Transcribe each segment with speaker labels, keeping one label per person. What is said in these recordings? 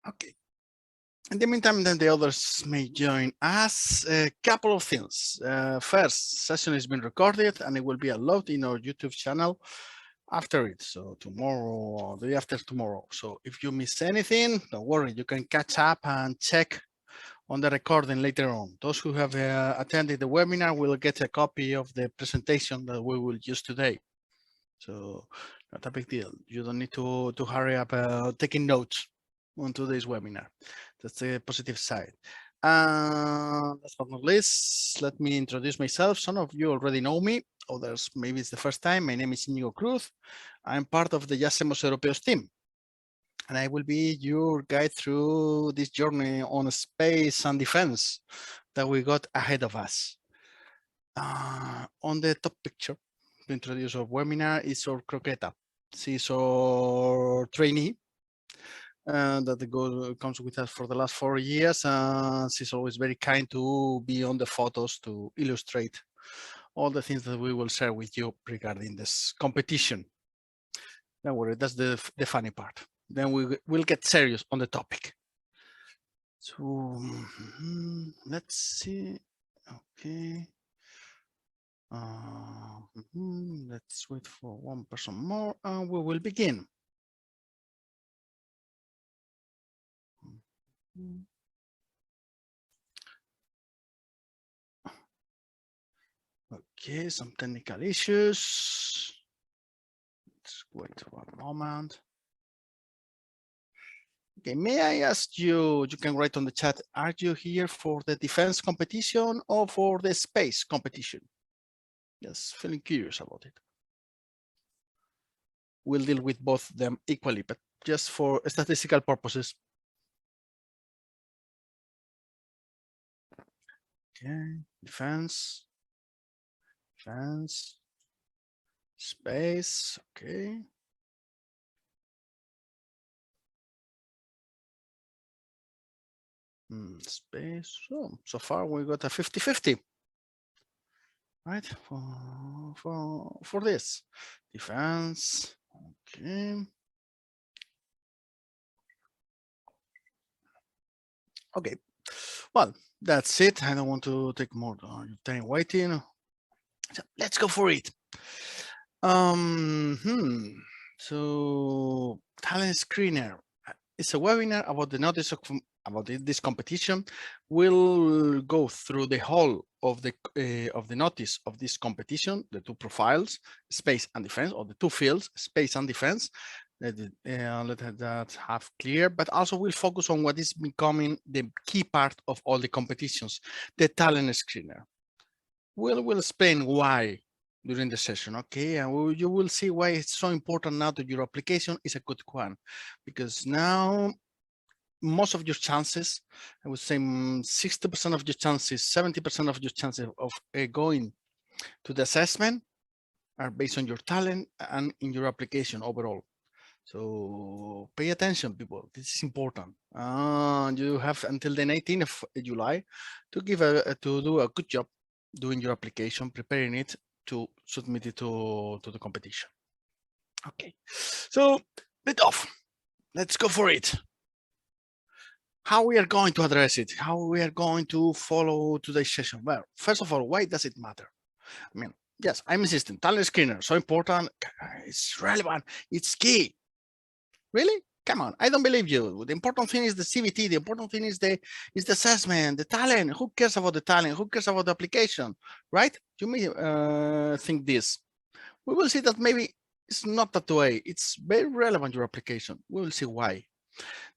Speaker 1: Okay. In the meantime, then the others may join us. A couple of things. First, session is being recorded and it will be uploaded in our YouTube channel after it. So tomorrow or the day after tomorrow. So if you miss anything, don't worry, you can catch up and check on the recording later on. Those who have attended the webinar will get a copy of the presentation that we will use today. So not a big deal. You don't need to hurry up taking notes on today's webinar. That's the positive side. Last but not least, let me introduce myself. Some of you already know me. Others, maybe it's the first time. My name is Íñigo Cruz. I'm part of the Europeos team. And I will be your guide through this journey on space and defense that we got ahead of us. On the top picture, to introduce our webinar is our croqueta. She's our trainee that comes with us for the last 4 years. She's always very kind to be on the photos to illustrate all the things that we will share with you regarding this competition. Don't worry, that's the funny part. Then we'll get serious on the topic. So let's see. Okay. Let's wait for one person more and we will begin. Okay, some technical issues. Let's wait for a moment. Okay, may I ask you, you can write on the chat, are you here for the defense competition or for the space competition? Yes, feeling curious about it. We'll deal with both of them equally, but just for statistical purposes. Okay, defense, space, okay. Space, so far we got a 50-50. Right, for this. Defense, okay. Okay, well, that's it. I don't want to take more time waiting. So let's go for it. So talent screener. It's a webinar about the notice of this competition. We'll go through the whole of the notice of this competition, the two profiles, space and defense, or the two fields, space and defense. Let that have clear, but also we'll focus on what is becoming the key part of all the competitions, the talent screener. We'll explain why during the session, okay? And you will see why it's so important now that your application is a good one, because now most of your chances, I would say 60% of your chances, 70% of your chances of going to the assessment are based on your talent and in your application overall. So pay attention, people. This is important. You have until the 19th of July to do a good job doing your application, preparing it to submit it to the competition. Okay, so bit off. Let's go for it. How we are going to address it? How we are going to follow today's session? Well, first of all, why does it matter? I mean, yes, I'm insisting. Talent screener, so important. It's relevant. It's key. Really? Come on, I don't believe you. The important thing is the CVT. The important thing is the assessment, the talent. Who cares about the talent? Who cares about the application, right? You may think this. We will see that maybe it's not that way. It's very relevant, your application. We will see why.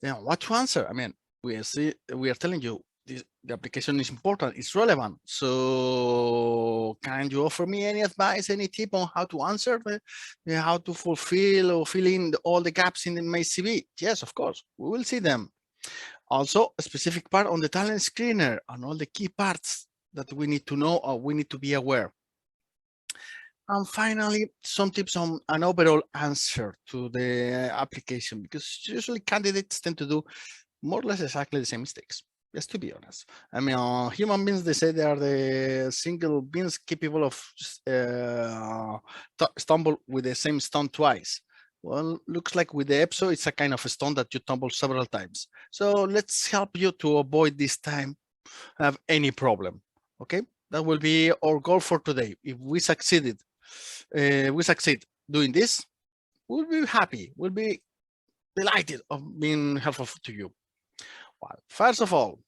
Speaker 1: Then what to answer? I mean, we are telling you the application is important, it's relevant. So can you offer me any advice, any tip on how to answer, how to fulfill or fill in all the gaps in my CV? Yes, of course, we will see them. Also, a specific part on the talent screener and all the key parts that we need to know or we need to be aware. And finally, some tips on an overall answer to the application, because usually candidates tend to do more or less exactly the same mistakes. Just to be honest, I mean, human beings, they say they are the single beings capable of stumble with the same stone twice. Well, looks like with the EPSO, it's a kind of a stone that you tumble several times. So let's help you to avoid this time have any problem. Okay, that will be our goal for today. If we succeed doing this, we'll be happy. We'll be delighted of being helpful to you. Well, first of all,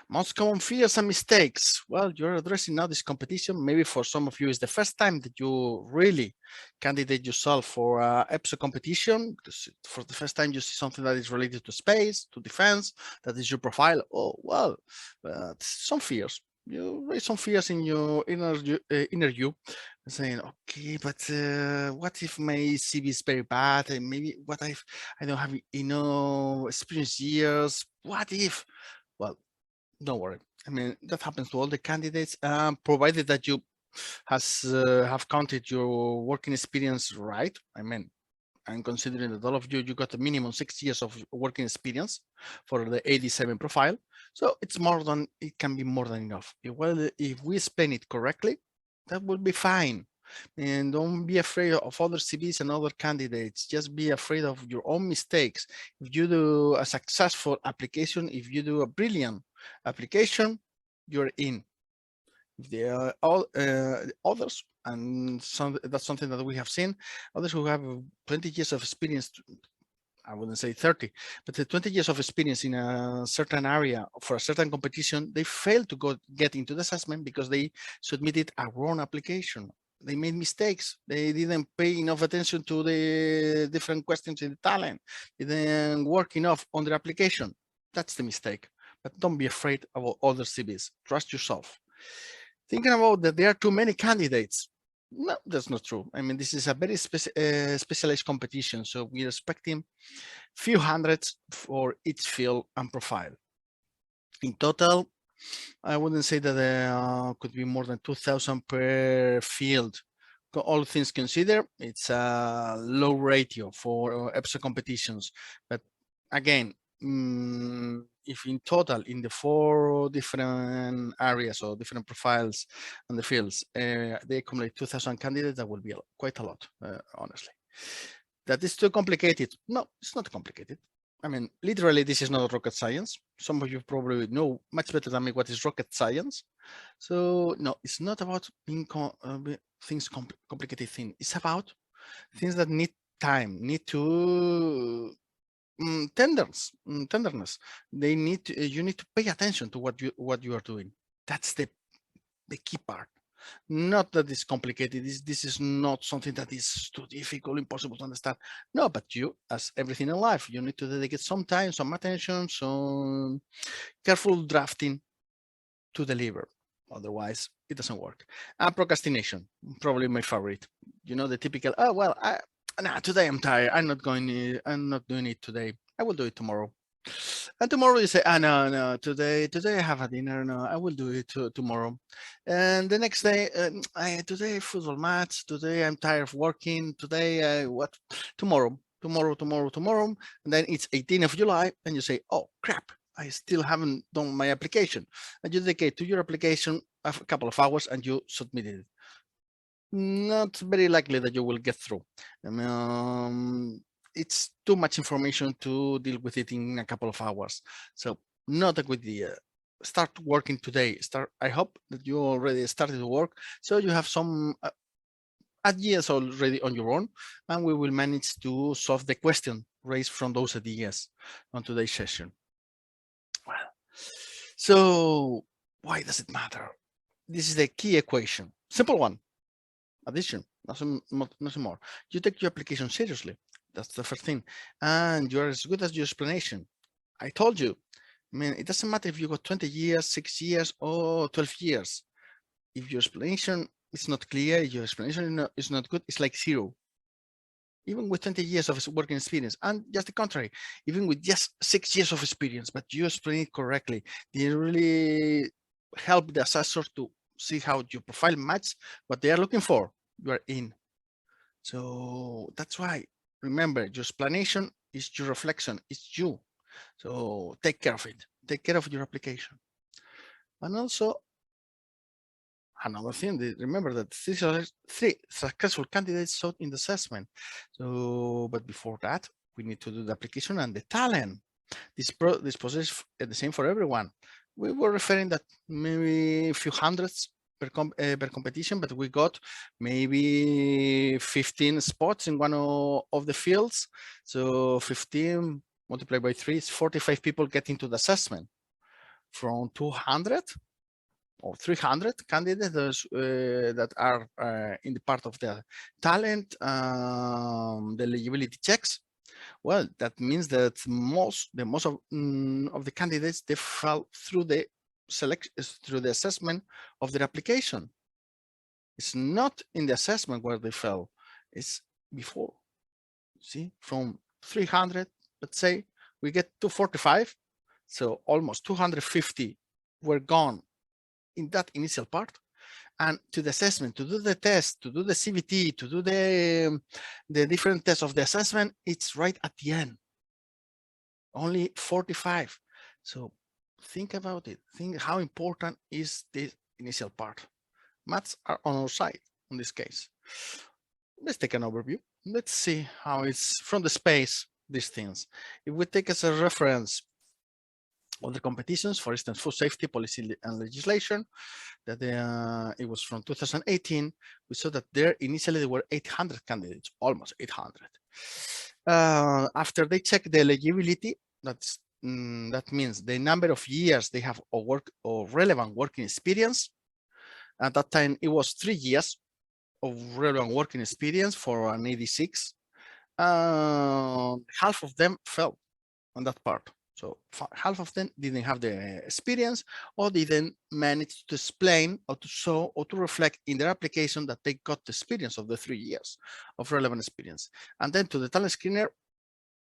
Speaker 1: most common fears and mistakes. Well, you're addressing now this competition. Maybe for some of you, it's the first time that you really candidate yourself for a EPSO competition. For the first time, you see something that is related to space, to defense, that is your profile. Oh, well, some fears. You raise some fears in your inner you, saying, okay, but what if my CV is very bad? And maybe what if I don't have experience years? What if? Well, don't worry. I mean, that happens to all the candidates, provided that you have counted your working experience right. I mean, I'm considering that all of you got a minimum 6 years of working experience for the 87 profile. So it can be more than enough. If we explain it correctly, that will be fine. And don't be afraid of other CVs and other candidates. Just be afraid of your own mistakes. If you do a successful application, if you do a brilliant application, you're in. If there are all others, and that's something that we have seen, others who have 20 years of experience, I wouldn't say 30, but the 20 years of experience in a certain area for a certain competition, they failed to get into the assessment because they submitted a wrong application. They made mistakes. They didn't pay enough attention to the different questions in the talent. They didn't work enough on their application. That's the mistake. But don't be afraid about other CVs. Trust yourself. Thinking about that there are too many candidates. No, that's not true. I mean, this is a very specialized competition. So we're expecting few hundreds for each field and profile. In total, I wouldn't say that there could be more than 2,000 per field. All things considered, it's a low ratio for EPSO competitions. But again, if in total in the 4 different areas or different profiles and the fields, they accumulate 2,000 candidates, that will be quite a lot, honestly. That is too complicated. No, it's not complicated. I mean, literally, this is not rocket science. Some of you probably know much better than me what is rocket science. So no, it's not about being complicated things. It's about things that need time, need to tenderness. They need to, you need to pay attention to what you are doing. That's the key part. Not that it's complicated. This is not something that is too difficult, impossible to understand. No, but you, as everything in life, you need to dedicate some time, some attention, some careful drafting to deliver. Otherwise, it doesn't work. And procrastination, probably my favorite. You know, the typical, oh, well, today I'm tired. I'm not doing it today. I will do it tomorrow. And tomorrow you say, no, today I have a dinner. No, I will do it tomorrow. And the next day, today football match. Today I'm tired of working. Today, tomorrow. And then it's 18th of July and you say, oh, crap. I still haven't done my application. And you dedicate to your application a couple of hours and you submit it. Not very likely that you will get through. It's too much information to deal with it in a couple of hours. So not a good idea. Start working today. I hope that you already started to work. So you have some ideas already on your own, and we will manage to solve the question raised from those ideas on today's session. Well, so why does it matter? This is the key equation. Simple one. Addition, nothing more. You take your application seriously. That's the first thing. And you're as good as your explanation. I told you, I mean, it doesn't matter if you got 20 years, 6 years, or 12 years. If your explanation is not clear, your explanation is not good, it's like 0. Even with 20 years of working experience, and just the contrary, even with just 6 years of experience, but you explain it correctly, they really help the assessor to see how your profile matches what they are looking for. You are in. So that's why, remember, your explanation is your reflection, it's you. So take care of it. Take care of your application. And also, another thing, remember that three successful candidates sought in the assessment. So, but before that, we need to do the application and the talent. This process is the same for everyone. We were referring that maybe a few hundreds per competition, but we got maybe 15 spots in one of the fields. So 15 multiplied by 3 is 45 people getting to the assessment. From 200 or 300 candidates that are in the part of the talent, the eligibility checks. Well, that means that the most of the candidates, they fell through the assessment of their application. It's not in the assessment where they fell, it's before. See, from 300, let's say, we get 245, so almost 250 were gone in that initial part. And to the assessment, to do the test, to do the CBT, to do the different tests of the assessment, it's right at the end. Only 45. So think about it. Think how important is this initial part. Maths are on our side in this case. Let's take an overview. Let's see how it's from the space, these things. If we take as a reference other competitions, for instance, food safety policy and legislation, that it was from 2018. We saw that there initially there were 800 candidates, almost 800. After they check the eligibility, that means the number of years they have of work or relevant working experience. At that time, it was 3 years of relevant working experience for an 86. Half of them fell on that part. So half of them didn't have the experience or didn't manage to explain or to show or to reflect in their application that they got the experience of the 3 years of relevant experience. And then to the talent screener,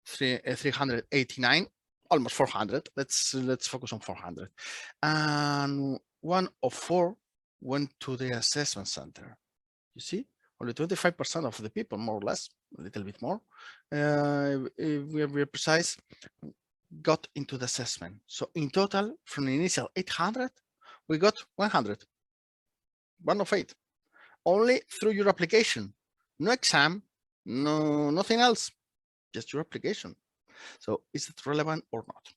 Speaker 1: 389, almost 400. Let's focus on 400. And 1 of 4 went to the assessment center. You see, only 25% of the people, more or less, a little bit more, if we are precise, got into the assessment. So in total, from the initial 800, we got 100, 1 of 8, only through your application. No exam, nothing else, just your application. So is it relevant or not?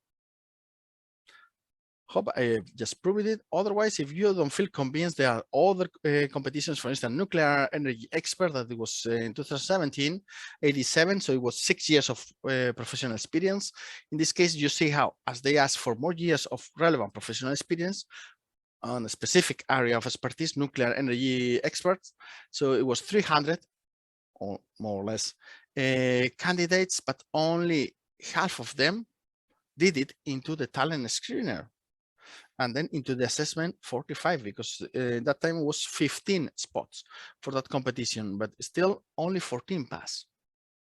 Speaker 1: Hope I just proved it. Otherwise, if you don't feel convinced, there are other competitions, for instance, nuclear energy expert that it was in 2017, 87. So it was 6 years of professional experience. In this case, you see how, as they ask for more years of relevant professional experience on a specific area of expertise, nuclear energy experts. So it was 300 or more or less candidates, but only half of them did it into the talent screener. And then into the assessment 45, because that time was 15 spots for that competition, but still only 14 pass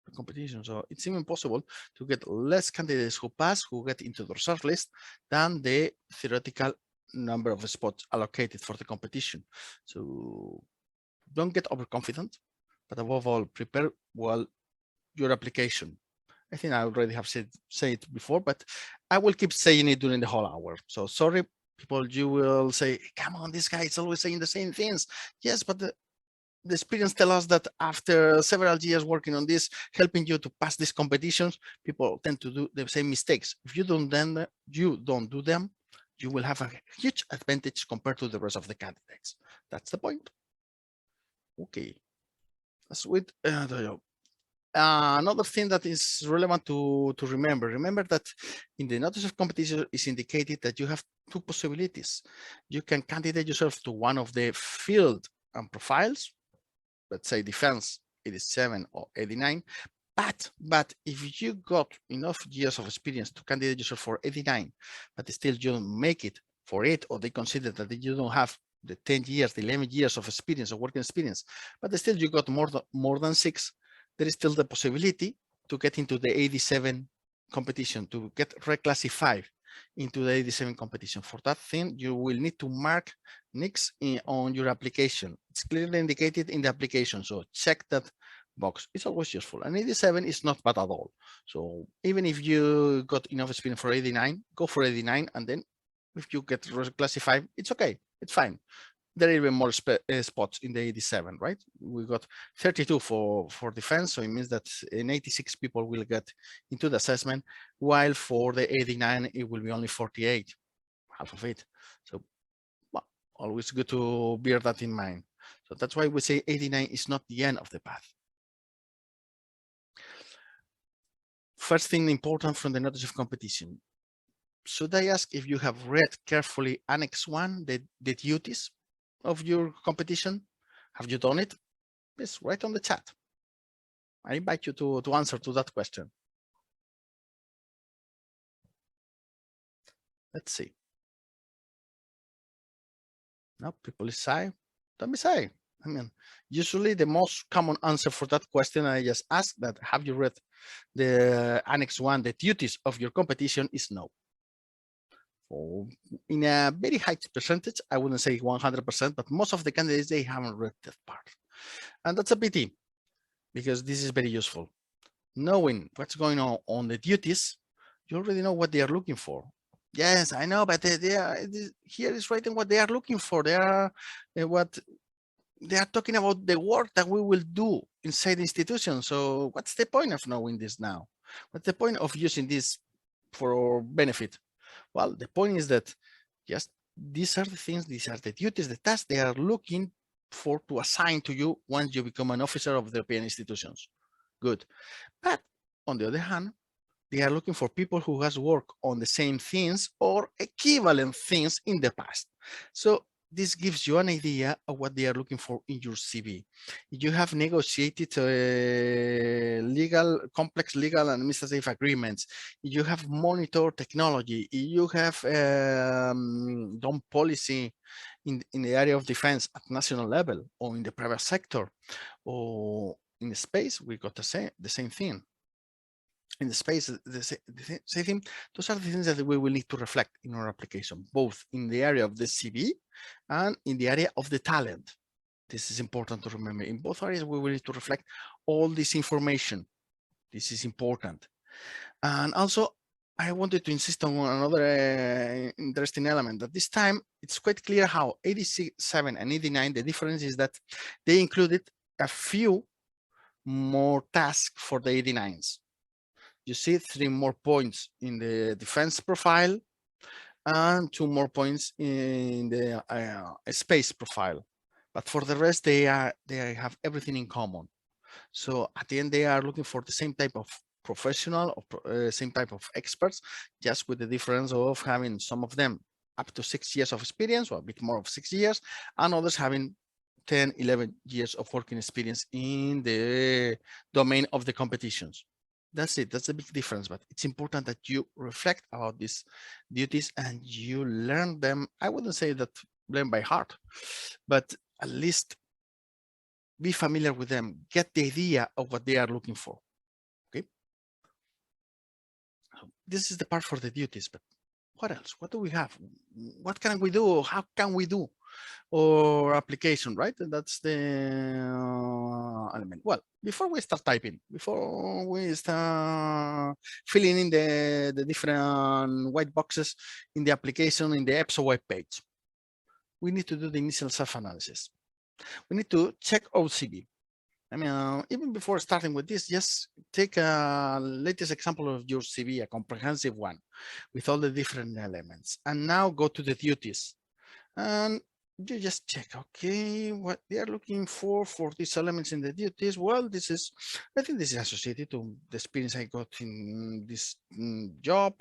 Speaker 1: the competition. So it's even possible to get less candidates who pass, who get into the result list, than the theoretical number of spots allocated for the competition. So don't get overconfident, but above all, prepare well your application. I think I already have said it before, but I will keep saying it during the whole hour. So sorry, people, you will say, come on, this guy is always saying the same things. Yes, but the experience tells us that after several years working on this, helping you to pass these competitions, people tend to do the same mistakes. If you don't do them, you will have a huge advantage compared to the rest of the candidates. That's the point. Okay, that's with another thing that is relevant to remember that in the notice of competition is indicated that you have 2 possibilities. You can candidate yourself to one of the field and profiles, let's say defense 87 or 89, but if you got enough years of experience to candidate yourself for 89, but still you don't make it for it, or they consider that you don't have the 10 years, the 11 years of experience or working experience, but still you got more than 6, there is still the possibility to get into the 87 competition, to get reclassified into the 87 competition. For that thing, you will need to mark next on your application. It's clearly indicated in the application, so check that box. It's always useful. And 87 is not bad at all. So even if you got enough experience for 89, go for 89, and then if you get reclassified, it's okay, it's fine. there are even more spots in the 87, right? We got 32 for defense, so it means that 86 people will get into the assessment, while for the 89 it will be only 48, half of it. So, well, always good to bear that in mind. So that's why we say 89 is not the end of the path. First thing important from the notice of competition. Should I ask if you have read carefully Annex 1, the duties of your competition? Have you done it? Please write on the chat. I invite you to answer to that question. Let's see. No, people is shy. Don't be shy. I mean, usually the most common answer for that question I just asked that, have you read the Annex 1, the duties of your competition, is no. So in a very high percentage, I wouldn't say 100%, but most of the candidates, they haven't read that part. And that's a pity, because this is very useful. Knowing what's going on the duties, you already know what they are looking for. Yes, I know, but here is writing what they are looking for. They are they are talking about the work that we will do inside the institution. So what's the point of knowing this now? What's the point of using this for benefit? Well, the point is that just these are the things, these are the duties, the tasks they are looking for to assign to you once you become an officer of the European institutions. Good. But on the other hand, they are looking for people who has worked on the same things or equivalent things in the past. So this gives you an idea of what they are looking for in your CV. You have negotiated complex legal and administrative agreements. You have monitored technology. You have done policy in the area of defense at national level or in the private sector, or in the space, we got the same thing. In the space, the same thing. Those are the things that we will need to reflect in our application, both in the area of the CV and in the area of the talent. This is important to remember. In both areas, we will need to reflect all this information. This is important. And also, I wanted to insist on another interesting element, that this time it's quite clear how 87 and 89, the difference is that they included a few more tasks for the 89s. You see 3 more points in the defense profile and 2 more points in the space profile. But for the rest, they have everything in common. So at the end, they are looking for the same type of professional, or same type of experts, just with the difference of having some of them up to 6 years of experience, or a bit more of 6 years, and others having 10, 11 years of working experience in the domain of the competitions. That's it. That's the big difference. But it's important that you reflect about these duties and you learn them. I wouldn't say that learn by heart, but at least be familiar with them. Get the idea of what they are looking for. Okay. So this is the part for the duties. But what else? What do we have? What can we do? How can we do? Or application, right? And that's the element. Well, before we start typing, before we start filling in the different white boxes in the application in the EPSO web page, we need to do the initial self-analysis. We need to check our CV. I mean, even before starting with this, just take a latest example of your CV, a comprehensive one with all the different elements. And now go to the duties. And you just check, okay, what they are looking for these elements in the duties. Well, I think this is associated to the experience I got in this job,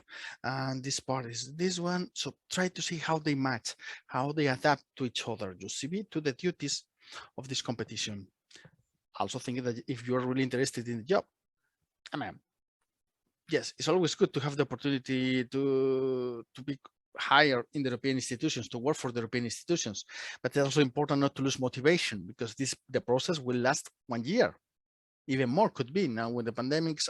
Speaker 1: and this part is this one. So try to see how they match, how they adapt to each other, your CV to the duties of this competition. Also thinking that if you are really interested in the job, I mean, yes, it's always good to have the opportunity to be higher in the European institutions, to work for the European institutions, but it's also important not to lose motivation, because the process will last 1 year, even more could be. Now with the pandemics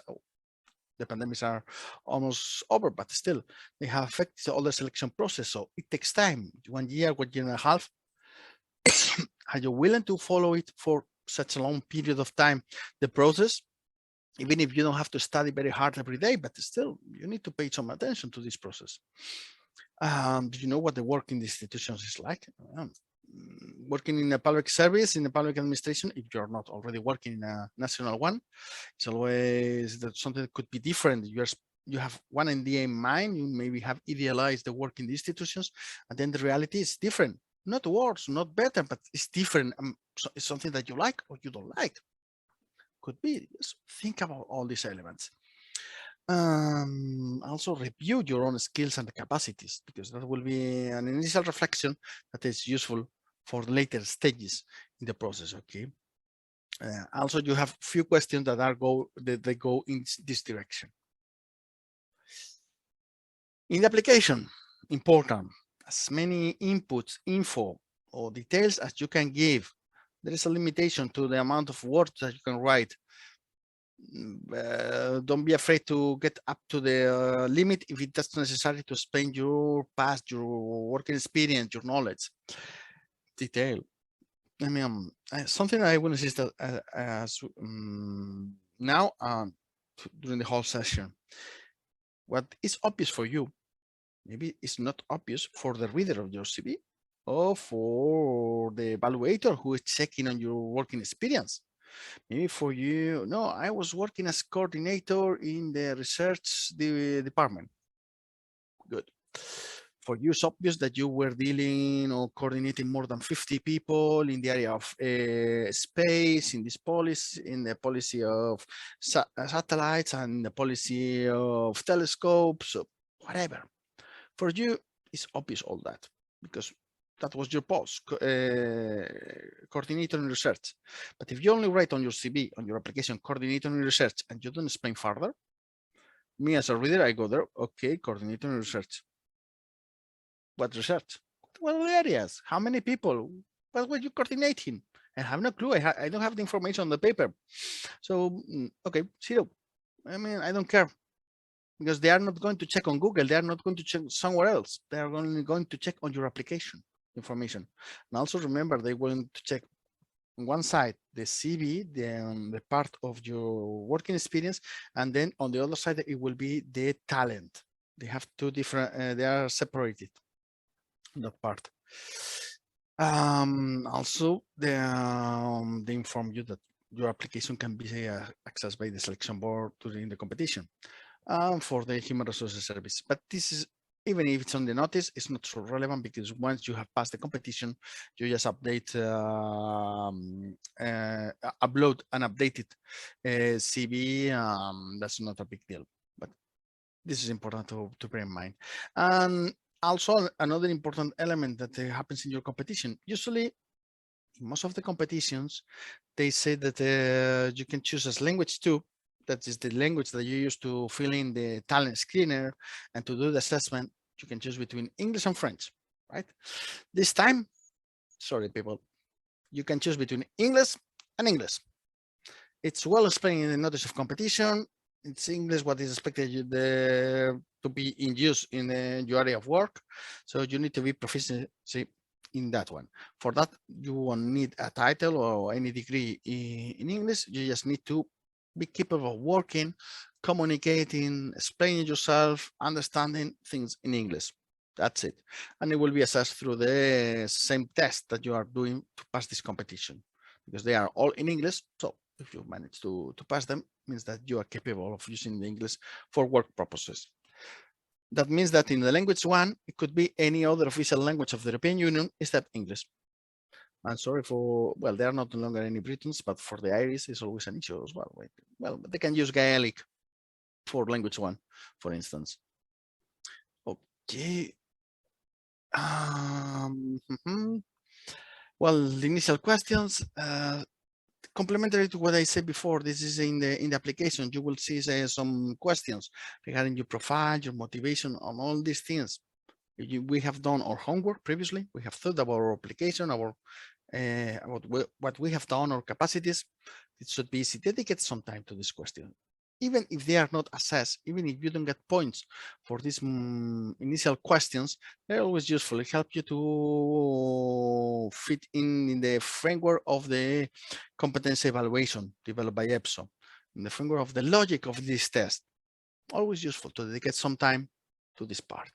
Speaker 1: are almost over, but still they have affected all the selection process, so it takes time, 1 year, 1 year and a half. Are you willing to follow it for such a long period of time, the process? Even if you don't have to study very hard every day, but still you need to pay some attention to this process. Do you know what the work in the institutions is like? working in a public service, in a public administration, if you're not already working in a national one, it's always that something that could be different. You have one idea in mind, you maybe have idealized the work in the institutions, and then the reality is different. Not worse, not better, but it's different. So it's something that you like or you don't like. Could be. Just think about all these elements. Also review your own skills and capacities, because that will be an initial reflection that is useful for later stages in the process. Okay. Also, you have few questions that they go in this direction. In the application, important, as many inputs, info, or details as you can give. There is a limitation to the amount of words that you can write. Don't be afraid to get up to the limit if it is necessary to explain your past, your working experience, your knowledge. Detail. I mean, something I will insist as now during the whole session. What is obvious for you, maybe it's not obvious for the reader of your CV or for the evaluator who is checking on your working experience. Maybe for you, no, I was working as coordinator in the research department. Good. For you, it's obvious that you were dealing or coordinating more than 50 people in the area of space, in this policy, in the policy of satellites and the policy of telescopes, whatever. For you, it's obvious all that because that was your post, coordinator in research. But if you only write on your CV, on your application, coordinator in research, and you don't explain further, me as a reader, I go there, okay, coordinator in research. What research? What are the areas? How many people? What were you coordinating? I have no clue. I don't have the information on the paper. So, okay, zero. I mean, I don't care because they are not going to check on Google. They are not going to check somewhere else. They are only going to check on your application information. And also remember, they want to check on one side the CV, the part of your working experience, and then on the other side it will be the talent. They have two different. They are separated. That part. Also, they inform you that your application can be accessed by the selection board during the competition for the human resources service. But this is, even if it's on the notice, it's not so relevant because once you have passed the competition, you just update, upload an updated CV. That's not a big deal, but this is important to bear in mind. And also another important element that happens in your competition. Usually, in most of the competitions, they say that you can choose as language 2. That is the language that you use to fill in the talent screener and to do the assessment. You can choose between English and French, right? This time, sorry, people, you can choose between English and English. It's well explained in the notice of competition. It's English what is expected to be in use in your area of work. So you need to be proficiency in that one. For that, you won't need a title or any degree in English. You just need to be capable of working, communicating, explaining yourself, understanding things in English. That's it. And it will be assessed through the same test that you are doing to pass this competition, because they are all in English. So if you manage to pass them, means that you are capable of using the English for work purposes. That means that in the language 1, it could be any other official language of the European Union except English. I'm sorry for, well, there are not longer any Britons, but for the Irish, it's always an issue as well. Right? Well, they can use Gaelic for language 1, for instance. Okay. Well, the initial questions, complementary to what I said before, this is in the application. You will see some questions regarding your profile, your motivation, on all these things. We have done our homework previously. We have thought about our application, about what we have done, our capacities. It should be easy. Dedicate some time to this question. Even if they are not assessed, even if you don't get points for these initial questions, they're always useful. It helps you to fit in the framework of the competency evaluation developed by EPSO, in the framework of the logic of this test. Always useful to dedicate some time to this part.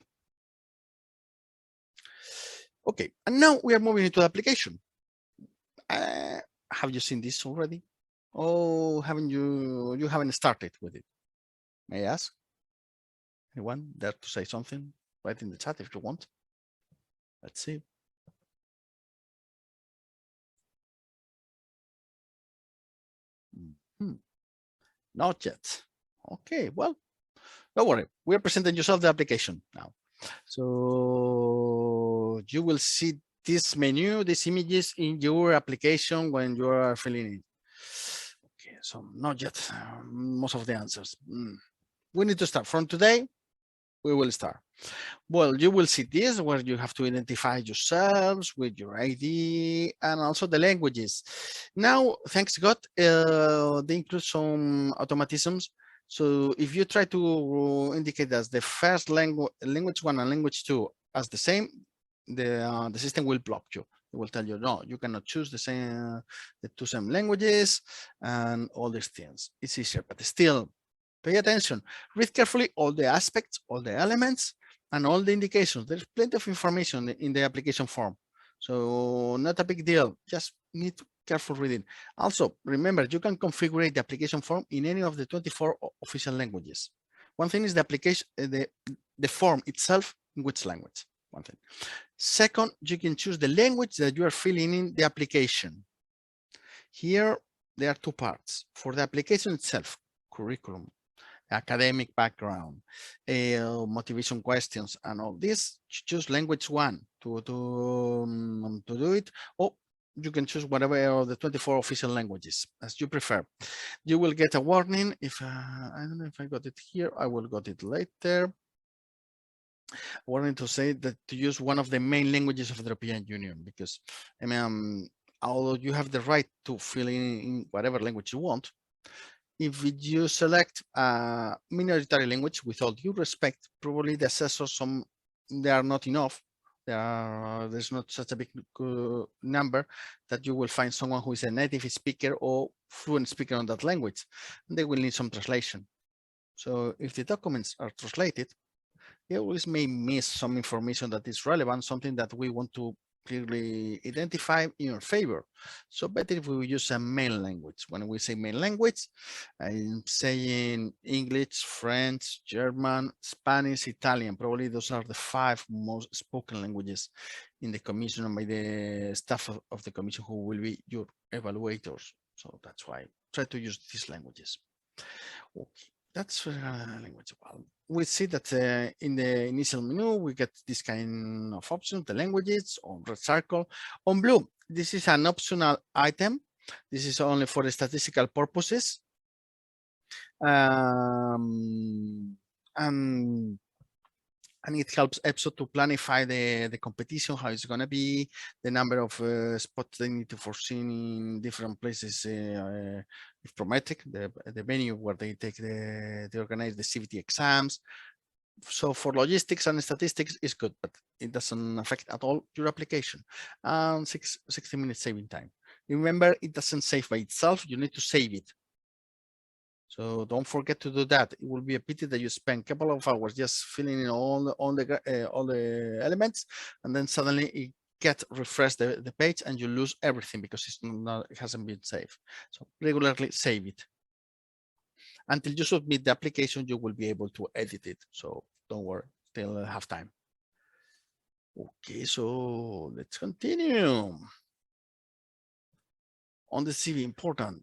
Speaker 1: Okay, and now we are moving into the application. Have you seen this already? Oh, haven't you? You haven't started with it. May I ask? Anyone dare to say something? Write in the chat if you want. Let's see. Not yet. Okay, well, don't worry. We're presenting yourself the application now. So you will see this menu, these images in your application when you are filling it. Okay, so not yet. Most of the answers. We need to start from today. We will start. Well, you will see this where you have to identify yourselves with your ID and also the languages. Now, thanks God, they include some automatisms. So if you try to indicate as the first language 1 and language 2 as the same, the system will block you. It will tell you, no, you cannot choose the two same languages and all these things. It's easier, but still, pay attention. Read carefully all the aspects, all the elements, and all the indications. There's plenty of information in the application form. So not a big deal, just need careful reading. Also, remember, you can configure the application form in any of the 24 official languages. One thing is the application, the form itself, in which language, one thing. Second, you can choose the language that you are filling in the application. Here, there are two parts. For the application itself, curriculum, academic background, motivation questions, and all this, choose language 1 to do it, or you can choose whatever of the 24 official languages as you prefer. You will get a warning if I don't know if I got it here. I will get it later. Warning to say that to use one of the main languages of the European Union, because I mean, although you have the right to fill in whatever language you want, if you select a minority language, with all due respect, probably the assessors, they are not enough. There's not such a big number that you will find someone who is a native speaker or fluent speaker on that language. They will need some translation. So if the documents are translated, they always may miss some information that is relevant, something that we want to clearly identify in your favor. So better if we use a main language. When we say main language, I'm saying English, French, German, Spanish, Italian. Probably those are the 5 most spoken languages in the commission and by the staff of the commission who will be your evaluators. So that's why try to use these languages. Okay, that's language. Well, we see that in the initial menu, we get this kind of options, the languages on red circle. On blue, this is an optional item. This is only for statistical purposes. And it helps EPSO to planify the competition, how it's going to be, the number of spots they need to foresee in different places, if Prometric, the venue where they organize the CVT exams. So for logistics and statistics is good, but it doesn't affect at all your application. And 60 minutes saving time. Remember, it doesn't save by itself. You need to save it. So don't forget to do that. It will be a pity that you spend a couple of hours just filling in all the elements, and then suddenly it refresh the page and you lose everything because it hasn't been saved. So regularly save it. Until you submit the application, you will be able to edit it. So don't worry, still have time. Okay, so let's continue. On the CV, important.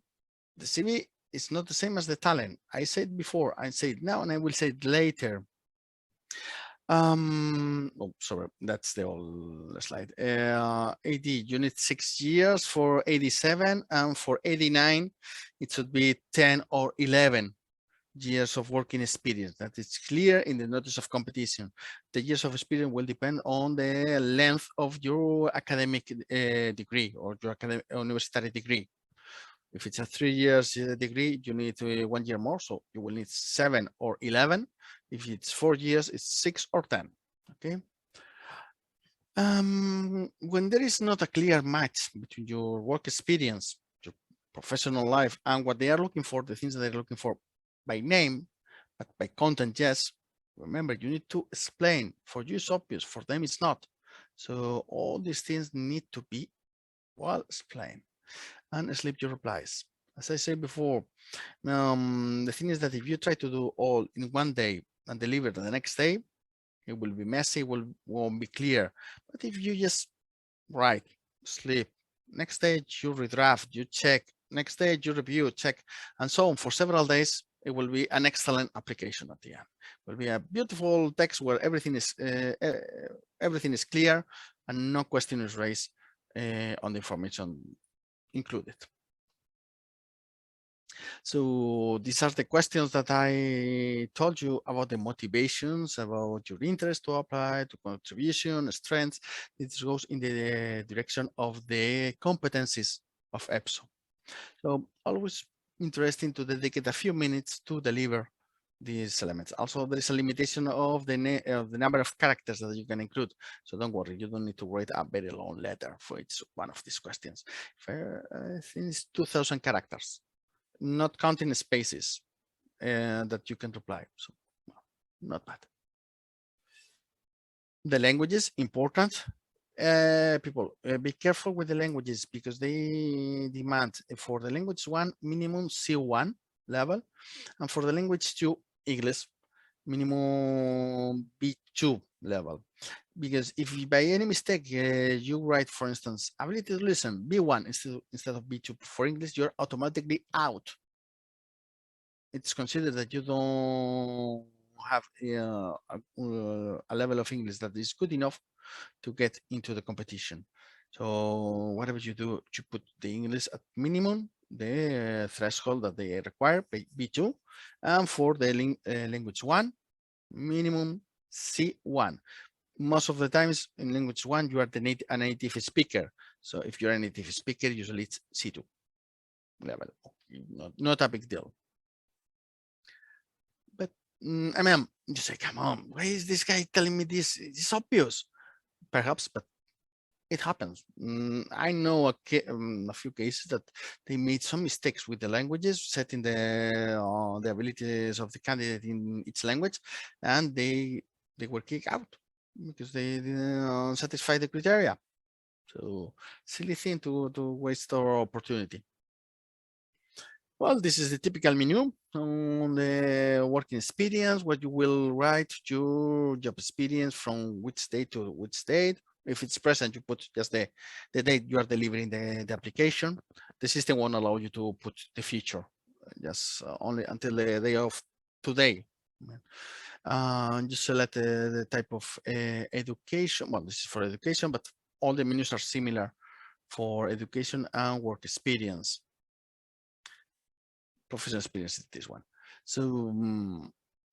Speaker 1: The CV is not the same as the talent. I said before, I say it now, and I will say it later. Oh, sorry, that's the old slide. AD, you need 6 years for 87, and for 89, it should be 10 or 11 years of working experience. That is clear in the notice of competition. The years of experience will depend on the length of your academic degree or your university degree. If it's a 3 years degree, you need 1 year more, so you will need 7 or 11. If it's 4 years, it's 6 or 10. Okay. When there is not a clear match between your work experience, your professional life, and what they are looking for, the things that they're looking for by name, but by content, yes. Remember, you need to explain. For you, it's obvious. For them, it's not. So all these things need to be well explained and sleep your replies. As I said before, the thing is that if you try to do all in one day and deliver the next day, it will be messy, won't be clear. But if you just write, sleep, next day you redraft, you check, next day you review, check, and so on for several days, it will be an excellent application at the end. It will be a beautiful text where everything is clear and no question is raised on the information included. So these are the questions that I told you about the motivations, about your interest to apply, to contribution, strengths. This goes in the direction of the competencies of EPSO. So always interesting to dedicate a few minutes to deliver these elements. Also, there is a limitation of the number of characters that you can include. So don't worry, you don't need to write a very long letter for each one of these questions. I think it's 2,000 characters, not counting spaces that you can reply. So well, not bad. The languages, important. People, be careful with the languages because they demand for the language 1 minimum C1 level, and for the language 2 English minimum B2 level. Because if by any mistake you write, for instance, ability to listen B1 instead of B2 for English, you're automatically out. It's considered that you don't have a level of English that is good enough to get into the competition. So whatever you do, you put the English at minimum, the threshold that they require, B2, and for the language 1, minimum C1. Most of the times in language 1, you are a native speaker. So if you're a native speaker, usually it's C2 level. Not a big deal. But I mean, you say, come on, why is this guy telling me this? It's obvious, perhaps, but it happens. I know a few cases that they made some mistakes with the languages, setting the abilities of the candidate in each language, and they were kicked out because they didn't satisfy the criteria. So silly thing to waste our opportunity. Well, this is the typical menu on the working experience, where you will write your job experience from which state to which state. If it's present, you put just the date you are delivering the application. The system won't allow you to put the future, just only until the day of today. You select the type of education. Well, this is for education, but all the menus are similar for education and work experience. Professional experience is this one. So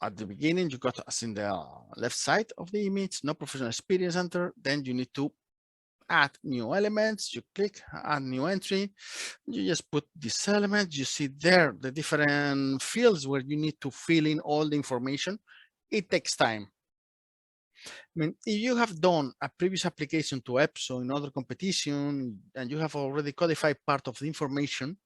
Speaker 1: at the beginning, you got as in the left side of the image, no professional experience enter. Then you need to add new elements. You click add new entry. You just put this element. You see there the different fields where you need to fill in all the information. It takes time. I mean, if you have done a previous application to EPSO in other competition and you have already codified part of the information,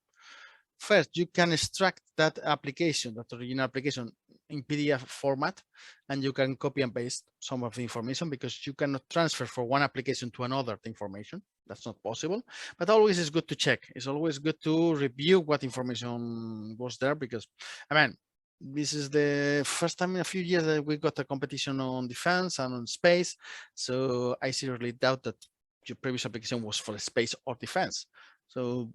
Speaker 1: first, you can extract that application, that original application in PDF format, and you can copy and paste some of the information because you cannot transfer from one application to another the information. That's not possible, but always is good to check. It's always good to review what information was there because, I mean, this is the first time in a few years that we got a competition on defense and on space. So I seriously doubt that your previous application was for space or defense. So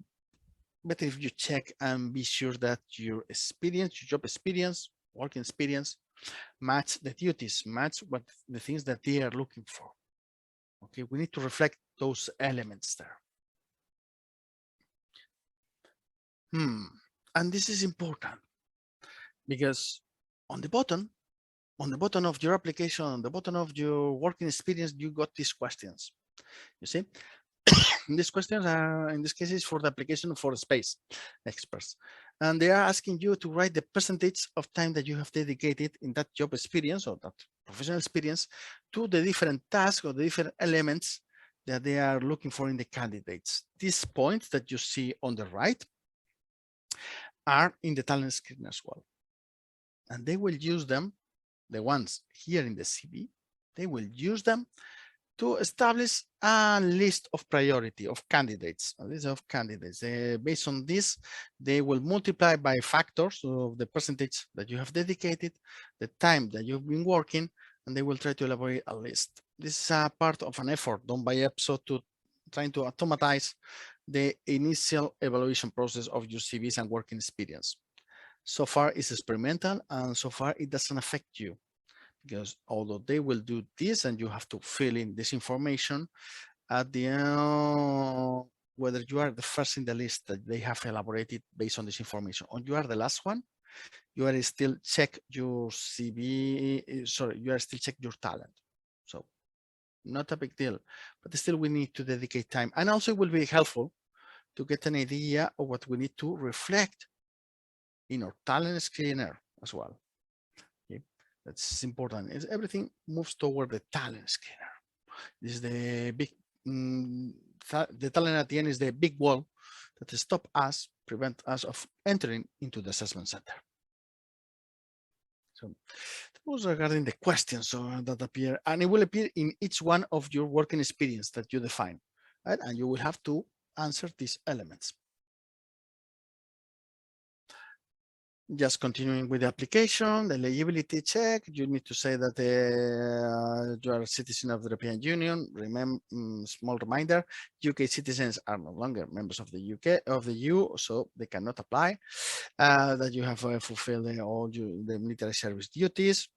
Speaker 1: better if you check and be sure that your experience, your job experience, working experience, match the duties, match what the things that they are looking for. Okay, we need to reflect those elements there. And this is important because on the bottom of your application, on the bottom of your working experience, you got these questions. You see, these questions are, in this case, is for the application for space experts. And they are asking you to write the percentage of time that you have dedicated in that job experience or that professional experience to the different tasks or the different elements that they are looking for in the candidates. These points that you see on the right are in the talent screen as well. And they will use them, the ones here in the CV, they will use them to establish a list of priority of candidates, a list of candidates. Based on this, they will multiply by factors of the percentage that you have dedicated, the time that you've been working, and they will try to elaborate a list. This is a part of an effort done by EPSO to trying to automatize the initial evaluation process of your CVs and working experience. So far it's experimental, and so far it doesn't affect you, because although they will do this and you have to fill in this information at the end, whether you are the first in the list that they have elaborated based on this information or you are the last one, you are still check your CV, sorry, you are still check your talent. So not a big deal, but still we need to dedicate time, and also it will be helpful to get an idea of what we need to reflect in our talent screener as well. Okay, that's important. Everything moves toward the talent screener. This is the big, the talent at the end is the big wall that stop us, prevent us of entering into the assessment center. So that was regarding the questions that appear, and it will appear in each one of your working experience that you define, right? And you will have to answer these elements. Just continuing with the application, the liability check, you need to say that you are a citizen of the European Union. Remember, small reminder, UK citizens are no longer members of the UK, of the EU, so they cannot apply. That you have fulfilled all the military service duties.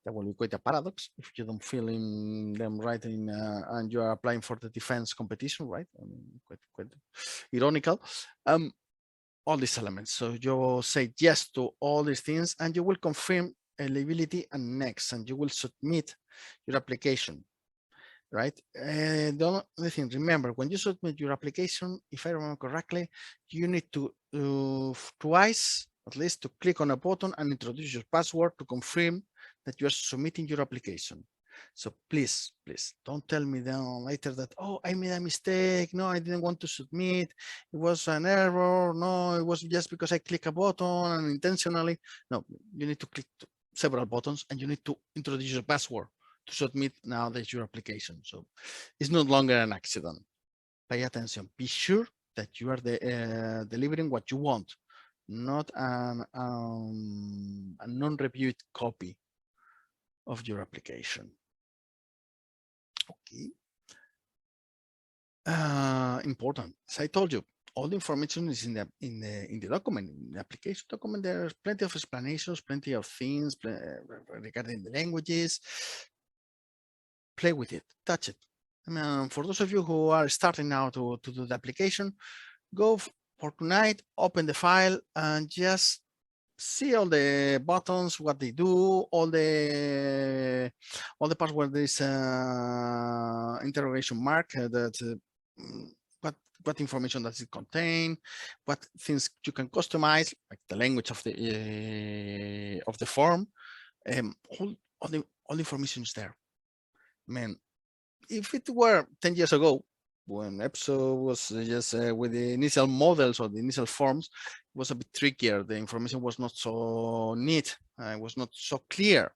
Speaker 1: That will be quite a paradox if you don't fill in them right in, and you are applying for the defense competition, right? I mean, quite ironical. All these elements. So you will say yes to all these things, and you will confirm eligibility and next, and you will submit your application, right? The only thing, remember, when you submit your application, if I remember correctly, you need to twice at least to click on a button and introduce your password to confirm that you are submitting your application. So please don't tell me then later that, oh, I made a mistake. No, I didn't want to submit. It was an error. No, it was just because I click a button and intentionally. No, you need to click several buttons and you need to introduce your password to submit now that your application. So it's no longer an accident. Pay attention. Be sure that you are delivering what you want, not a non-reviewed copy of your application. Okay. Important. As I told you, all the information is in the document, in the application document. There's plenty of explanations, plenty of things regarding the languages. Play with it, touch it. I mean, for those of you who are starting now to do the application, go for tonight, open the file and just see all the buttons, what they do, all the parts where there is interrogation mark that what information does it contain, what things you can customize, like the language of the form. All the information is there. I mean, if it were 10 years ago, when EPSO was just with the initial models or the initial forms, it was a bit trickier. The information was not so neat. It was not so clear,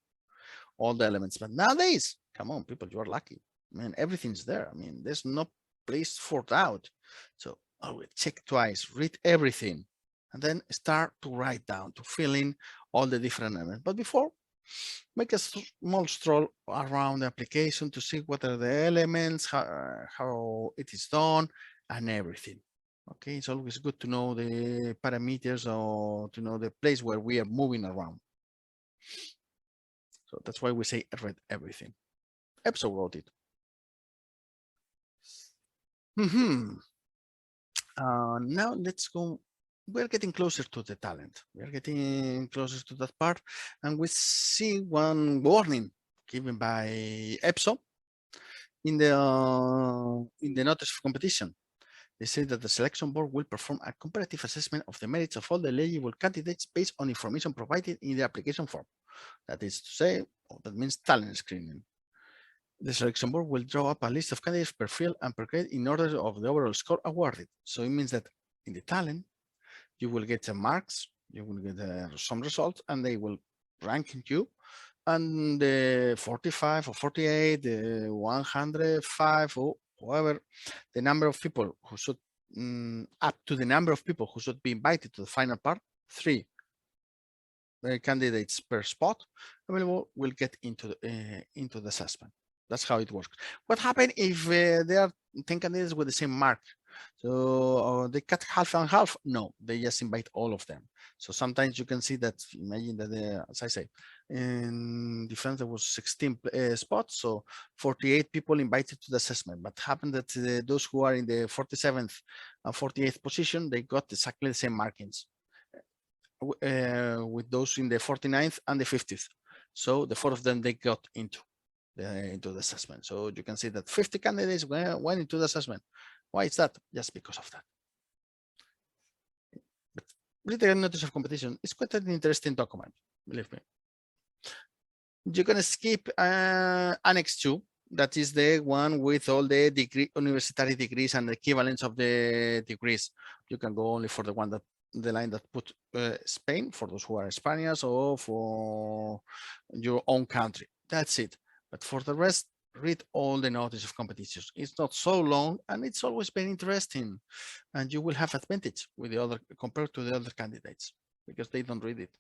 Speaker 1: all the elements. But nowadays, come on, people, you are lucky. I mean, everything's there. I mean, there's no place for doubt. So always check twice, read everything, and then start to write down, to fill in all the different elements. But before, make a small stroll around the application to see what are the elements, how it is done, and everything. Okay, it's always good to know the parameters or to know the place where we are moving around. So that's why we say read everything. EPSO wrote it. Now let's go. We're getting closer to the talent. We're getting closer to that part, and we see one warning given by EPSO in the notice of competition. They say that the selection board will perform a comparative assessment of the merits of all the eligible candidates based on information provided in the application form. That is to say, that means talent screening. The selection board will draw up a list of candidates per field and per grade in order of the overall score awarded. So it means that in the talent, you will get the marks, you will get some results, and they will rank you and the 45 or 48, the 105 or whoever, the number of people who should, up to the number of people who should be invited to the final part, 3 candidates per spot available will get into the assessment. That's how it works. What happens if there are 10 candidates with the same mark? So they cut half and half? No, they just invite all of them. So sometimes you can see that, imagine that, as I say, in Defensa there was 16 spots, so 48 people invited to the assessment. But happened that those who are in the 47th and 48th position, they got exactly the same markings with those in the 49th and the 50th. So the 4 of them, they got into the assessment. So you can see that 50 candidates went into the assessment. Why is that? Just because of that. But read the notice of competition. It's quite an interesting document, believe me. You can skip Annex 2. That is the one with all the university degrees and the equivalents of the degrees. You can go only for the one that the line that put Spain for those who are Spaniards or for your own country. That's it. But for the rest, read all the notice of competitions. It's not so long and it's always been interesting, and you will have advantage with the other compared to the other candidates because they don't read it.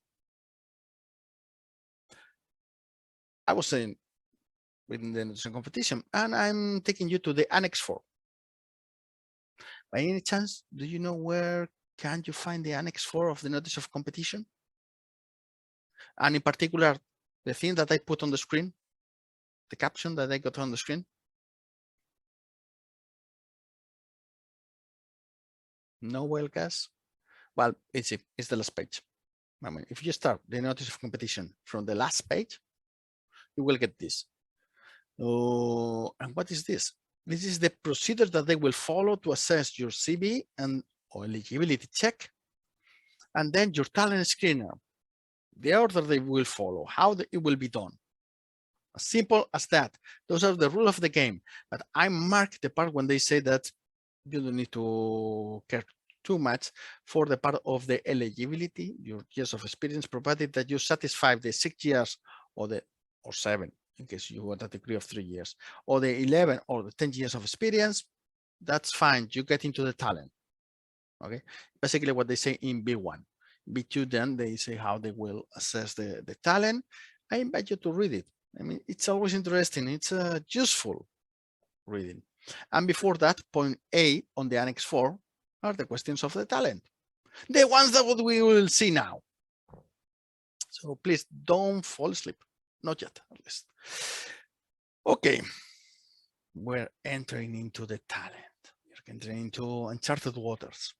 Speaker 1: I was saying within the notice of competition, and I'm taking you to the Annex 4. By any chance, do you know where can you find the Annex 4 of the notice of competition? And in particular, the thing that I put on the screen, the caption that I got on the screen. No wild guess? Well, it's the last page. I mean, if you start the notice of competition from the last page, you will get this. And what is this? This is the procedure that they will follow to assess your CV and eligibility check, and then your talent screener, the order they will follow, how it will be done. As simple as that. Those are the rules of the game. But I mark the part when they say that you don't need to care too much for the part of the eligibility, your years of experience, provided that you satisfy the 6 years or 7, in case you want a degree of 3 years, or the 11 or the 10 years of experience. That's fine. You get into the talent. Okay, basically what they say in B1. B2, then they say how they will assess the talent. I invite you to read it. I mean, it's always interesting. It's useful reading. And before that, point A on the Annex 4 are the questions of the talent, the ones that we will see now. So please don't fall asleep. Not yet, at least. Okay, we're entering into the talent. We're entering into uncharted waters.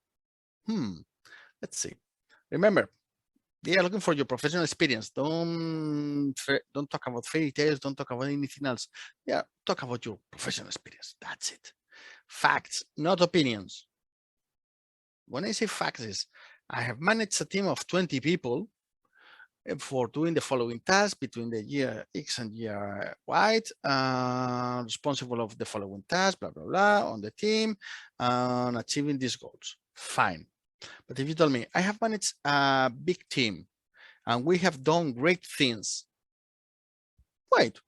Speaker 1: Let's see. Remember, they are looking for your professional experience. Don't talk about fairy tales. Don't talk about anything else. Yeah, talk about your professional experience. That's it. Facts, not opinions. When I say facts, is I have managed a team of 20 people for doing the following tasks between the year X and year Y, responsible of the following tasks, blah, blah, blah, on the team, and achieving these goals. Fine. But if you tell me, I have managed a big team and we have done great things. Wait,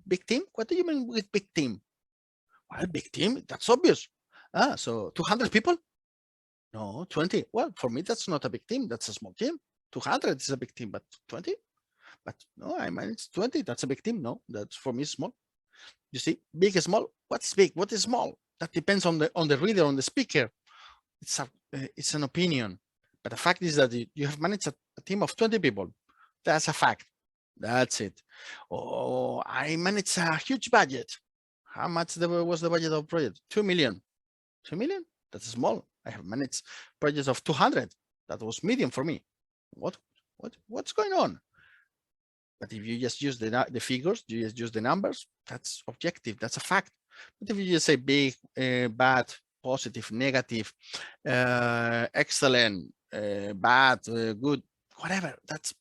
Speaker 1: big team? What do you mean with big team? Well, big team, that's obvious. So 200 people? No, 20. Well, for me, that's not a big team. That's a small team. 200 is a big team, but 20? But no, I managed 20. That's a big team. No, that's for me small. You see, big and small. What's big? What is small? That depends on the reader, on the speaker. It's an opinion. But the fact is that you have managed a team of 20 people. That's a fact. That's it. Oh, I managed a huge budget. How much was the budget of project? 2 million. 2 million? That's small. I have managed projects of 200. That was medium for me. What's going on? But if you just use the figures, you just use the numbers, that's objective. That's a fact. But if you just say big, bad, positive, negative, excellent, bad, good, whatever, that's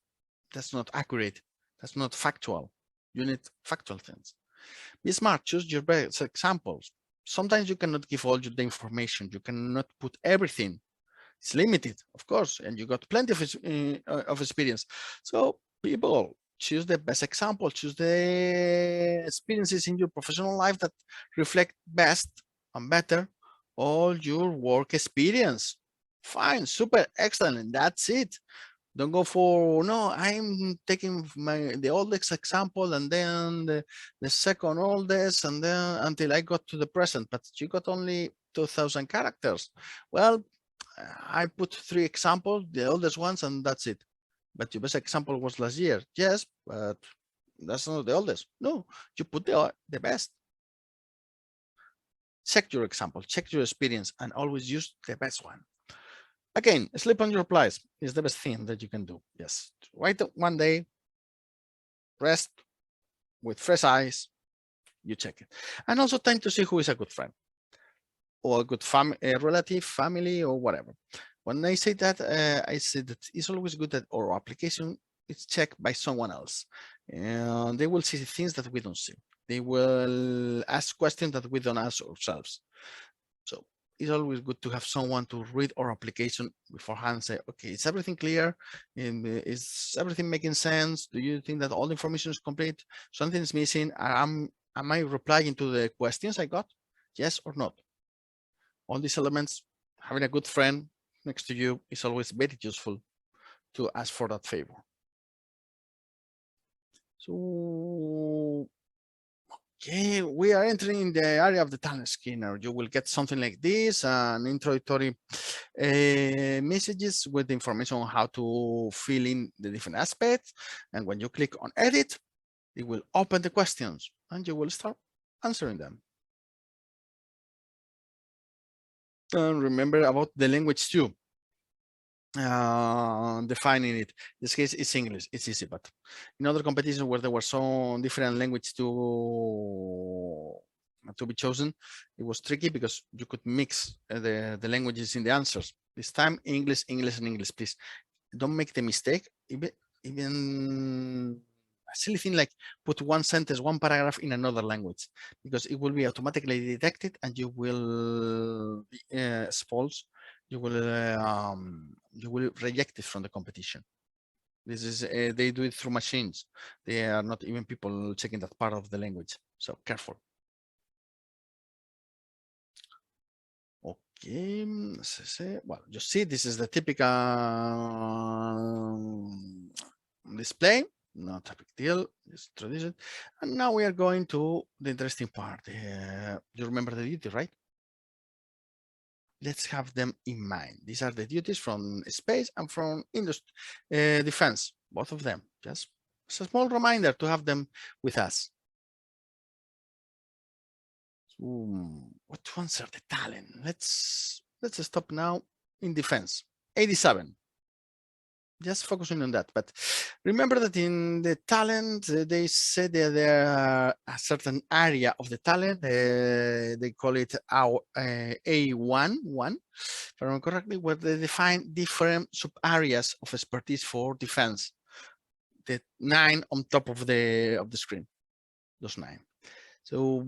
Speaker 1: not accurate. That's not factual. You need factual things. Be smart. Choose your best examples. Sometimes you cannot give all the information. You cannot put everything. It's limited, of course, and you got plenty of experience. So people, choose the best example, choose the experiences in your professional life that reflect best and better all your work experience. Fine, super, excellent, and that's it. Don't go for, no, I'm taking the oldest example and then the second oldest and then until I got to the present, but you got only 2,000 characters. Well, I put 3 examples, the oldest ones, and that's it. But your best example was last year. Yes, but that's not the oldest. No, you put the best. Check your example, check your experience, and always use the best one. Again, sleep on your replies is the best thing that you can do. Yes, write one day, rest with fresh eyes, you check it. And also time to see who is a good friend or a good relative, family, or whatever. When I say that it's always good that our application is checked by someone else. And they will see things that we don't see. They will ask questions that we don't ask ourselves. So it's always good to have someone to read our application beforehand and say, okay, is everything clear? Is everything making sense? Do you think that all the information is complete? Something is missing? Am I replying to the questions I got? Yes or not? All these elements, having a good friend next to you is always very useful to ask for that favor. So, okay, we are entering in the area of the talent screener. You will get something like this, an introductory messages with the information on how to fill in the different aspects. And when you click on edit, it will open the questions and you will start answering them. And remember about the language too. Defining it. In this case, it's English. It's easy, but in other competitions where there were some different language to be chosen, it was tricky because you could mix the languages in the answers. This time, English, English, and English. Please don't make the mistake. Even a silly thing like put one sentence, one paragraph in another language, because it will be automatically detected and you will be expelled. You will reject it from the competition. This is they do it through machines. They are not even people checking that part of the language. So careful. Okay, well, you see, this is the typical display. Not a big deal. It's tradition. And now we are going to the interesting part. You remember the duty, right? Let's have them in mind. These are the duties from space and from industry, defense, both of them. Just a small reminder to have them with us. What ones are the talent? Let's stop now in defense. 87. Just focusing on that. But remember that in the talent, they said that there are a certain area of the talent. They call it our A1, if I remember correctly, where they define different sub areas of expertise for defense. The 9 on top of the screen, those 9. So,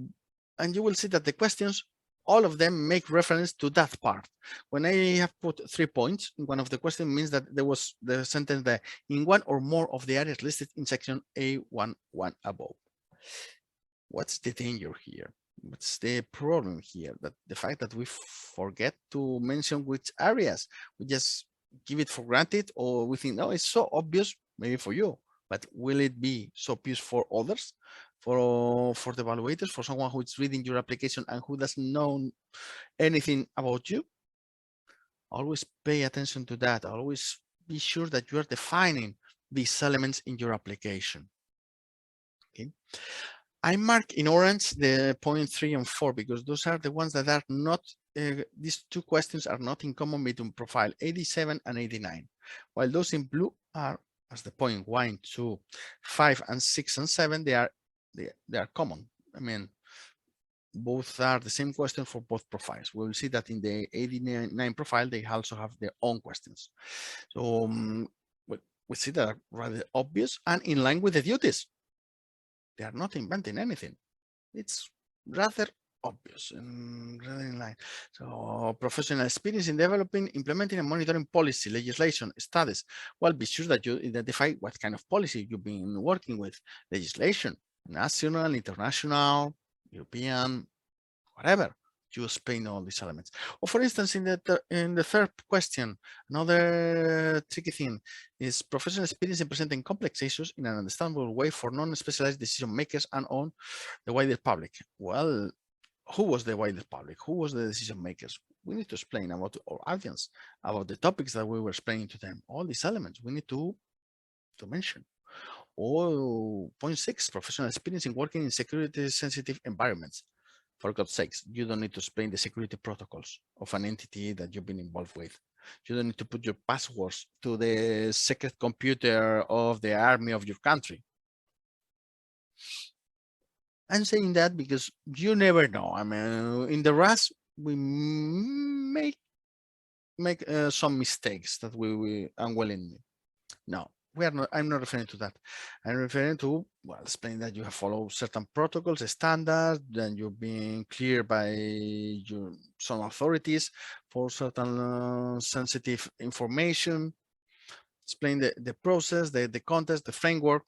Speaker 1: and you will see that the questions, all of them make reference to that part. When I have put 3 points in one of the questions, means that there was the sentence that in one or more of the areas listed in section A11 above. What's the danger here? What's the problem here? That the fact that we forget to mention which areas, we just give it for granted, or we think, no, it's so obvious, maybe for you, but will it be so obvious for others? For the evaluators, for someone who is reading your application and who doesn't know anything about you? Always pay attention to that. Always be sure that you are defining these elements in your application. Okay. I mark in orange the point 3 and 4 because those are the ones that are not, these 2 questions are not in common between profile 87 and 89, while those in blue are, as the point 1, 2, 5, and 6, and 7, they are common. I mean, both are the same question for both profiles. We will see that in the 89 profile, they also have their own questions. So we see that are rather obvious and in line with the duties. They are not inventing anything. It's rather obvious and really in line. So professional experience in developing, implementing and monitoring policy, legislation, studies. Well, be sure that you identify what kind of policy you've been working with. Legislation, national, international, European, whatever. You explain all these elements. Or for instance, in the third question, another tricky thing is professional experience in presenting complex issues in an understandable way for non-specialized decision makers and on the wider public. Well, who was the wider public? Who was the decision makers? We need to explain about our audience, about the topics that we were explaining to them. All these elements we need to mention. Oh, point 6, professional experience in working in security-sensitive environments. For God's sakes, you don't need to explain the security protocols of an entity that you've been involved with. You don't need to put your passwords to the secret computer of the army of your country. I'm saying that because you never know. I mean, in the RAS, we make some mistakes that we unwillingly. No, we are not. I'm not referring to that. I'm referring to, well, explain that you have followed certain protocols, standards, then you've been cleared by some authorities for certain sensitive information. Explain the process, the context, the framework.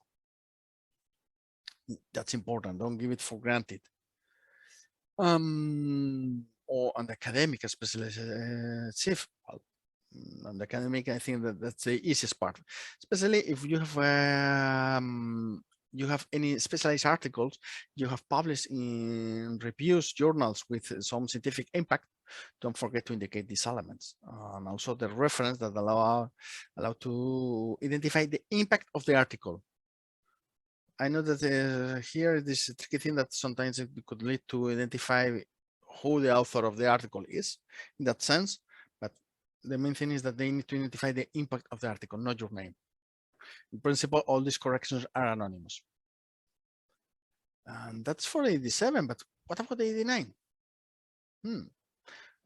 Speaker 1: That's important. Don't give it for granted. Or on the academic specialist, on the academic, I think that's the easiest part, especially if you have any specialized articles you have published in reviews journals with some scientific impact. Don't forget to indicate these elements, and also the reference that allow to identify the impact of the article. I know that here this is a tricky thing that sometimes it could lead to identify who the author of the article is in that sense, but the main thing is that they need to identify the impact of the article, not your name. In principle, all these corrections are anonymous. And that's for 87, but what about 89?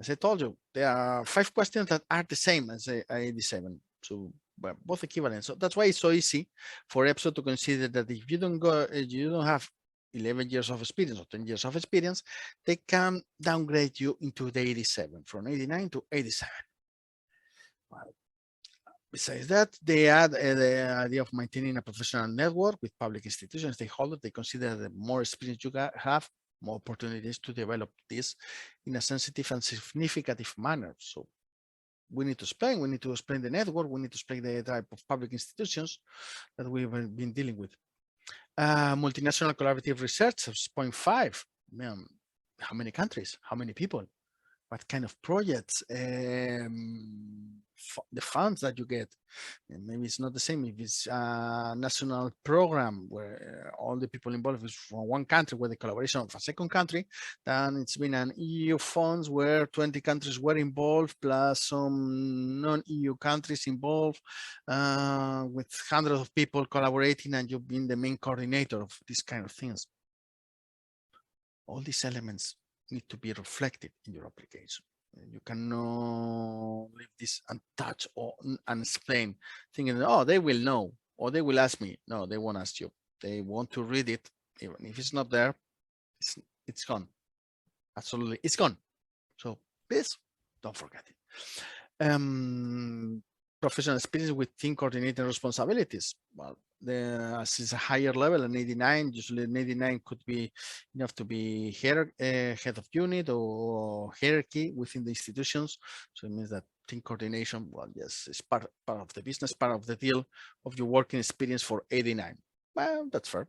Speaker 1: As I told you, there are 5 questions that are the same as 87. So both equivalent. So that's why it's so easy for EPSO to consider that if you don't have 11 years of experience or 10 years of experience, they can downgrade you into the 87, from 89 to 87. Well, besides that, they add the idea of maintaining a professional network with public institutions, stakeholders. They consider that the more experience you have, more opportunities to develop this in a sensitive and significant manner. So we need to explain the network, we need to explain the type of public institutions that we've been dealing with. Multinational collaborative research, 0.5. How many countries? How many people? What kind of projects? The funds that you get. And maybe it's not the same if it's a national program where all the people involved is from one country with the collaboration of a second country. Then it's been an EU funds where 20 countries were involved, plus some non-EU countries involved, with hundreds of people collaborating, and you've been the main coordinator of these kind of things. All these elements need to be reflected in your application. You cannot leave this untouched or unexplained, thinking, oh, they will know, or they will ask me. No, they won't ask you. They want to read it. Even if it's not there, it's gone. Absolutely, it's gone. So please don't forget it. Professional experience with team coordinating responsibilities. Well, as is a higher level, an 89, usually an 89 could be enough to be head of unit or hierarchy within the institutions. So it means that team coordination, well, yes, it's part of the business, part of the deal of your working experience for 89. Well, that's fair.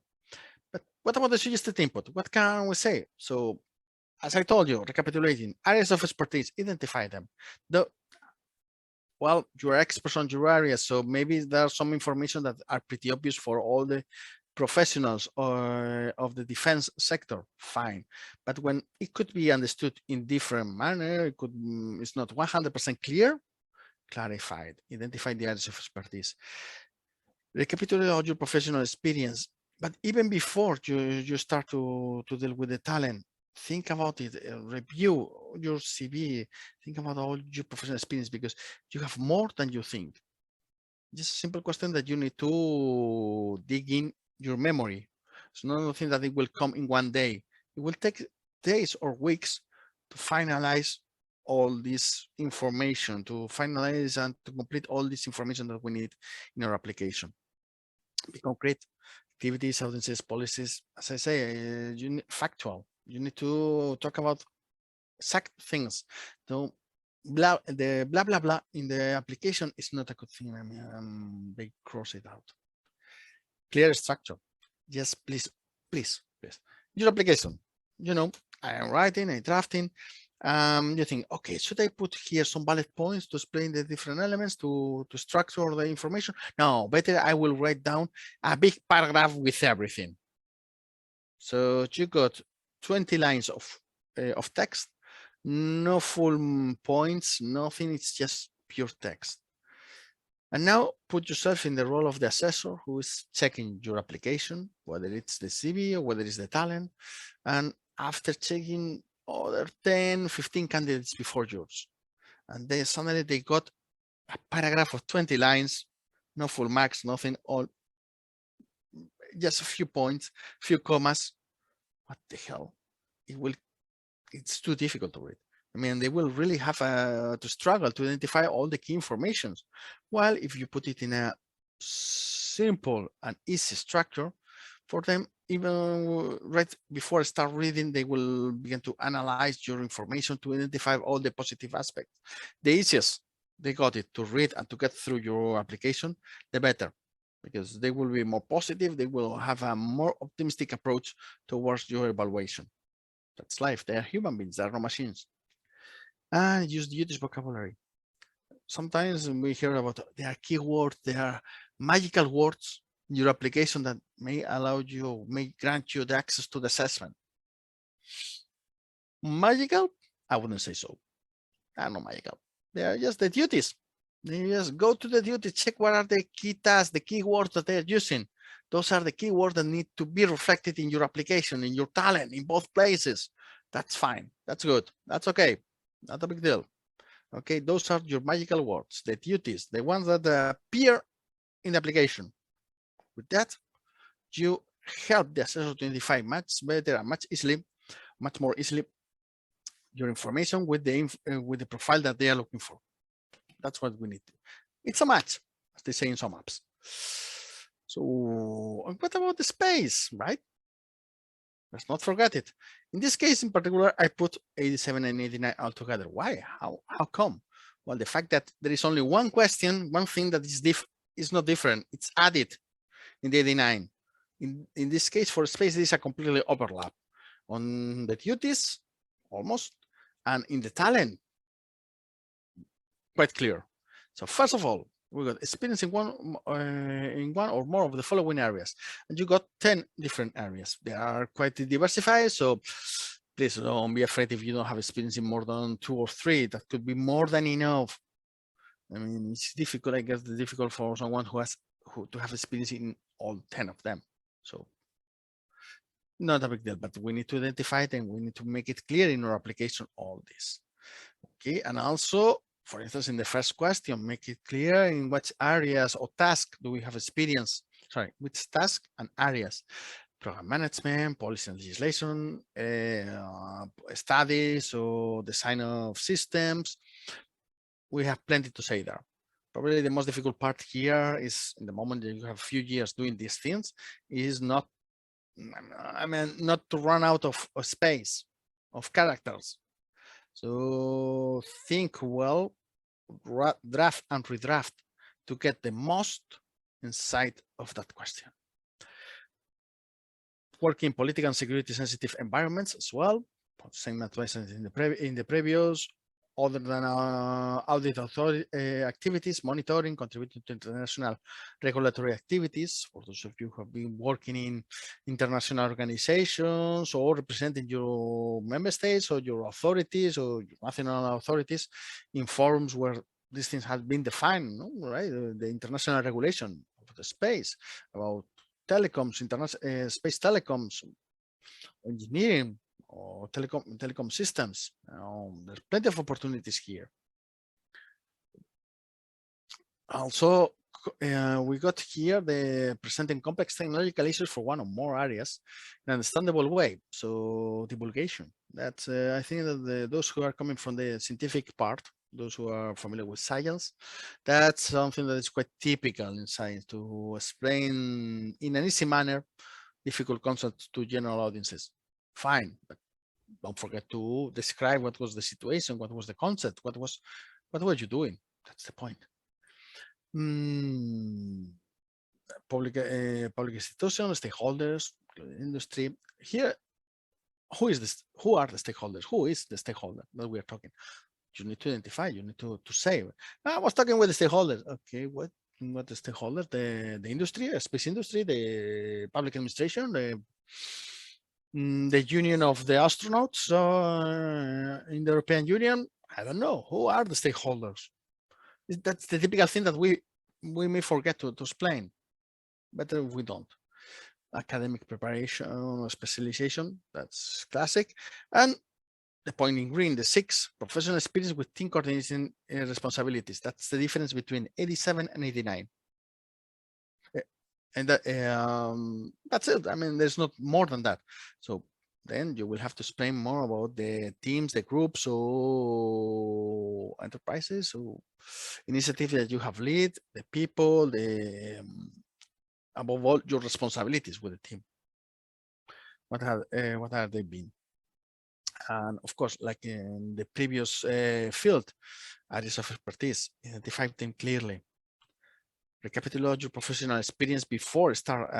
Speaker 1: But what about the suggested input? What can we say? So as I told you, recapitulating, areas of expertise, identify them. Well, you're experts on your area, so maybe there's some information that are pretty obvious for all the professionals of the defense sector, fine. But when it could be understood in different manner, it's not 100% clear, clarify it, identify the areas of expertise. Recapitulate all your professional experience, but even before you start to deal with the talent, think about it, review your CV, think about all your professional experience, because you have more than you think. Just a simple question that you need to dig in your memory. It's not something that it will come in one day. It will take days or weeks to finalize all this information, to finalize and to complete all this information that we need in our application. Be concrete, activities, audiences, policies, as I say, you need factual. You need to talk about exact things. So the blah blah blah in the application is not a good thing. I mean, they cross it out. Clear structure. Yes, please. Your application. You know, I am writing, I'm drafting. You think, okay, should I put here some bullet points to explain the different elements to structure the information? No, better I will write down a big paragraph with everything. So you got 20 lines of text, no full points, nothing. It's just pure text. And now put yourself in the role of the assessor who is checking your application, whether it's the CV or whether it's the talent. And after checking other 10, 15 candidates before yours, and then suddenly they got a paragraph of 20 lines, no full marks, nothing, all just a few points, few commas. What the hell? It's too difficult to read. I mean, they will really have to struggle to identify all the key informations. While if you put it in a simple and easy structure, for them, even right before I start reading, they will begin to analyze your information to identify all the positive aspects. The easiest they got it to read and to get through your application, the better, because they will be more positive. They will have a more optimistic approach towards your evaluation. That's life. They are human beings. They are not machines. And use the duties vocabulary. Sometimes we hear about there are keywords, there are magical words in your application that may allow you, may grant you the access to the assessment. Magical? I wouldn't say so. They are not magical. They are just the duties. They just go to the duties, check what are the key tasks, the keywords that they are using. Those are the keywords that need to be reflected in your application, in your talent, in both places. That's fine. That's good. That's okay. Not a big deal. Okay, those are your magical words, the duties, the ones that appear in the application. With that, you help the assessor to identify much better and much more easily your information with the profile that they are looking for. That's what we need. It's a match, as they say in some apps. So what about the space, right? Let's not forget it. In this case in particular, I put 87 and 89 all together. Why? How come? Well, the fact that there is only one question, one thing that is not different. It's added in the 89. In this case, for space, there is a completely overlap on the duties, almost, and in the talent, quite clear. So first of all, we got experience in one or more of the following areas, and you got 10 different areas. They are quite diversified, so please don't be afraid if you don't have experience in more than 2 or 3. That could be more than enough. I mean, it's difficult, I guess, difficult for someone who to have experience in all 10 of them. So not a big deal, but we need to identify it and we need to make it clear in our application, all this. Okay, and also, for instance, in the first question, make it clear in which areas or tasks do we have experience, which tasks and areas. Program management, policy and legislation, studies or design of systems. We have plenty to say there. Probably the most difficult part here is in the moment that you have a few years doing these things is not, I mean, not to run out of space, of characters. So think well, draft and redraft to get the most inside of that question. Work in political and security sensitive environments as well, same advice in the previous, other than audit authority activities, monitoring, contributing to international regulatory activities. For those of you who have been working in international organizations or representing your member states or your authorities or your national authorities in forums where these things have been defined, right? The international regulation of the space about telecoms, space telecoms, engineering, or telecom systems. There's plenty of opportunities here. Also, we got here the presenting complex technological issues for one or more areas in an understandable way. So divulgation. That's I think that those who are coming from the scientific part, those who are familiar with science, that's something that is quite typical in science, to explain in an easy manner difficult concepts to general audiences. Fine, but don't forget to describe what was the situation, what was the concept, what were you doing. That's the point. Public institutions, stakeholders, industry. Here, who are the stakeholders? Who is the stakeholder that we are talking? You need to identify, you need to say, I was talking with the stakeholders. Okay, what the stakeholders? The industry, space industry, the public administration, the union of the astronauts in the European Union. I don't know. Who are the stakeholders? That's the typical thing that we may forget to explain. Better if we don't. Academic preparation, specialization, that's classic. And the point in green, the 6, professional experience with team coordination responsibilities. That's the difference between 87 and 89. And that's it. I mean, there's not more than that. So then you will have to explain more about the teams, the groups, or enterprises, or initiatives that you have led, the people, above all, your responsibilities with the team. What have they been? And of course, like in the previous field, areas of expertise, identify them clearly. Recapitulate your professional experience before start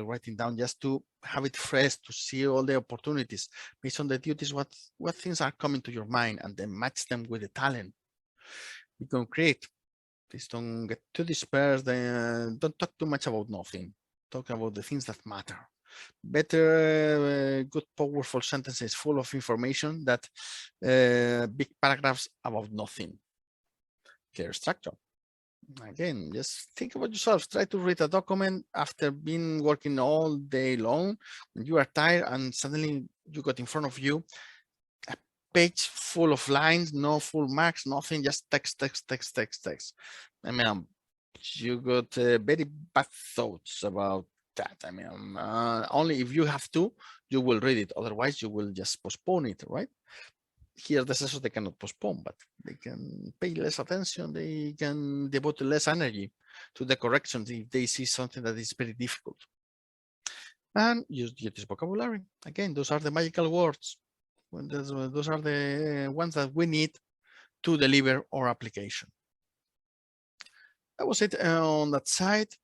Speaker 1: writing down, just to have it fresh, to see all the opportunities based on the duties, what things are coming to your mind, and then match them with the talent. Be concrete. Please don't get too dispersed. Don't talk too much about nothing. Talk about the things that matter. Better good, powerful sentences full of information that big paragraphs about nothing. Clear structure. Again, just think about yourself. Try to read a document after being working all day long. When you are tired and suddenly you got in front of you a page full of lines, no full marks, nothing, just text. I mean, you got very bad thoughts about that. I mean, only if you have to, you will read it. Otherwise, you will just postpone it, right? Here, the sessions they cannot postpone, but they can pay less attention. They can devote less energy to the corrections if they see something that is very difficult. And use this vocabulary. Again, those are the magical words. Those are the ones that we need to deliver our application. That was it on that side.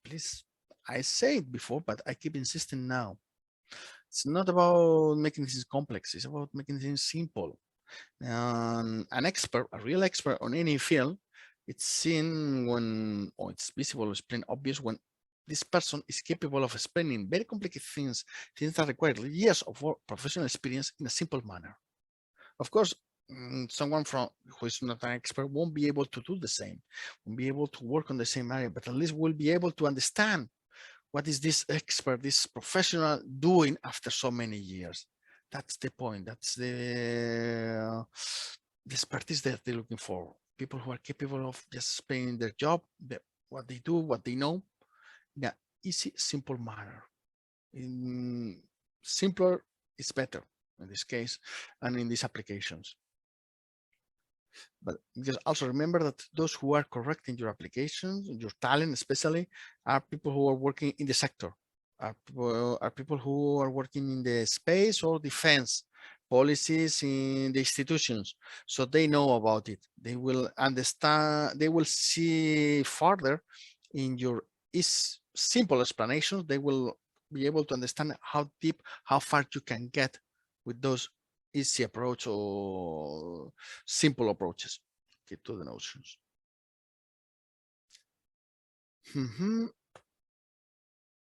Speaker 1: Please, I say it before, but I keep insisting now. It's not about making things complex. It's about making things simple. An expert, a real expert on any field, it's seen when, or it's visible, it's plain obvious when this person is capable of explaining very complicated things that require years of professional experience in a simple manner. Of course, someone who is not an expert won't be able to do the same, won't be able to work on the same area, but at least will be able to understand what is this expert, this professional doing after so many years. That's the point. That's the expertise that they're looking for. People who are capable of just explaining their job, what they do, what they know, in an easy, simple manner. Simpler is better in this case and in these applications. But just also remember that those who are correcting your applications, your talent especially, are people who are working in the sector, are people who are working in the space or defense policies in the institutions. So they know about it. They will understand, they will see further in your simple explanations. They will be able to understand how deep, how far you can get with those easy approach or simple approaches to the notions.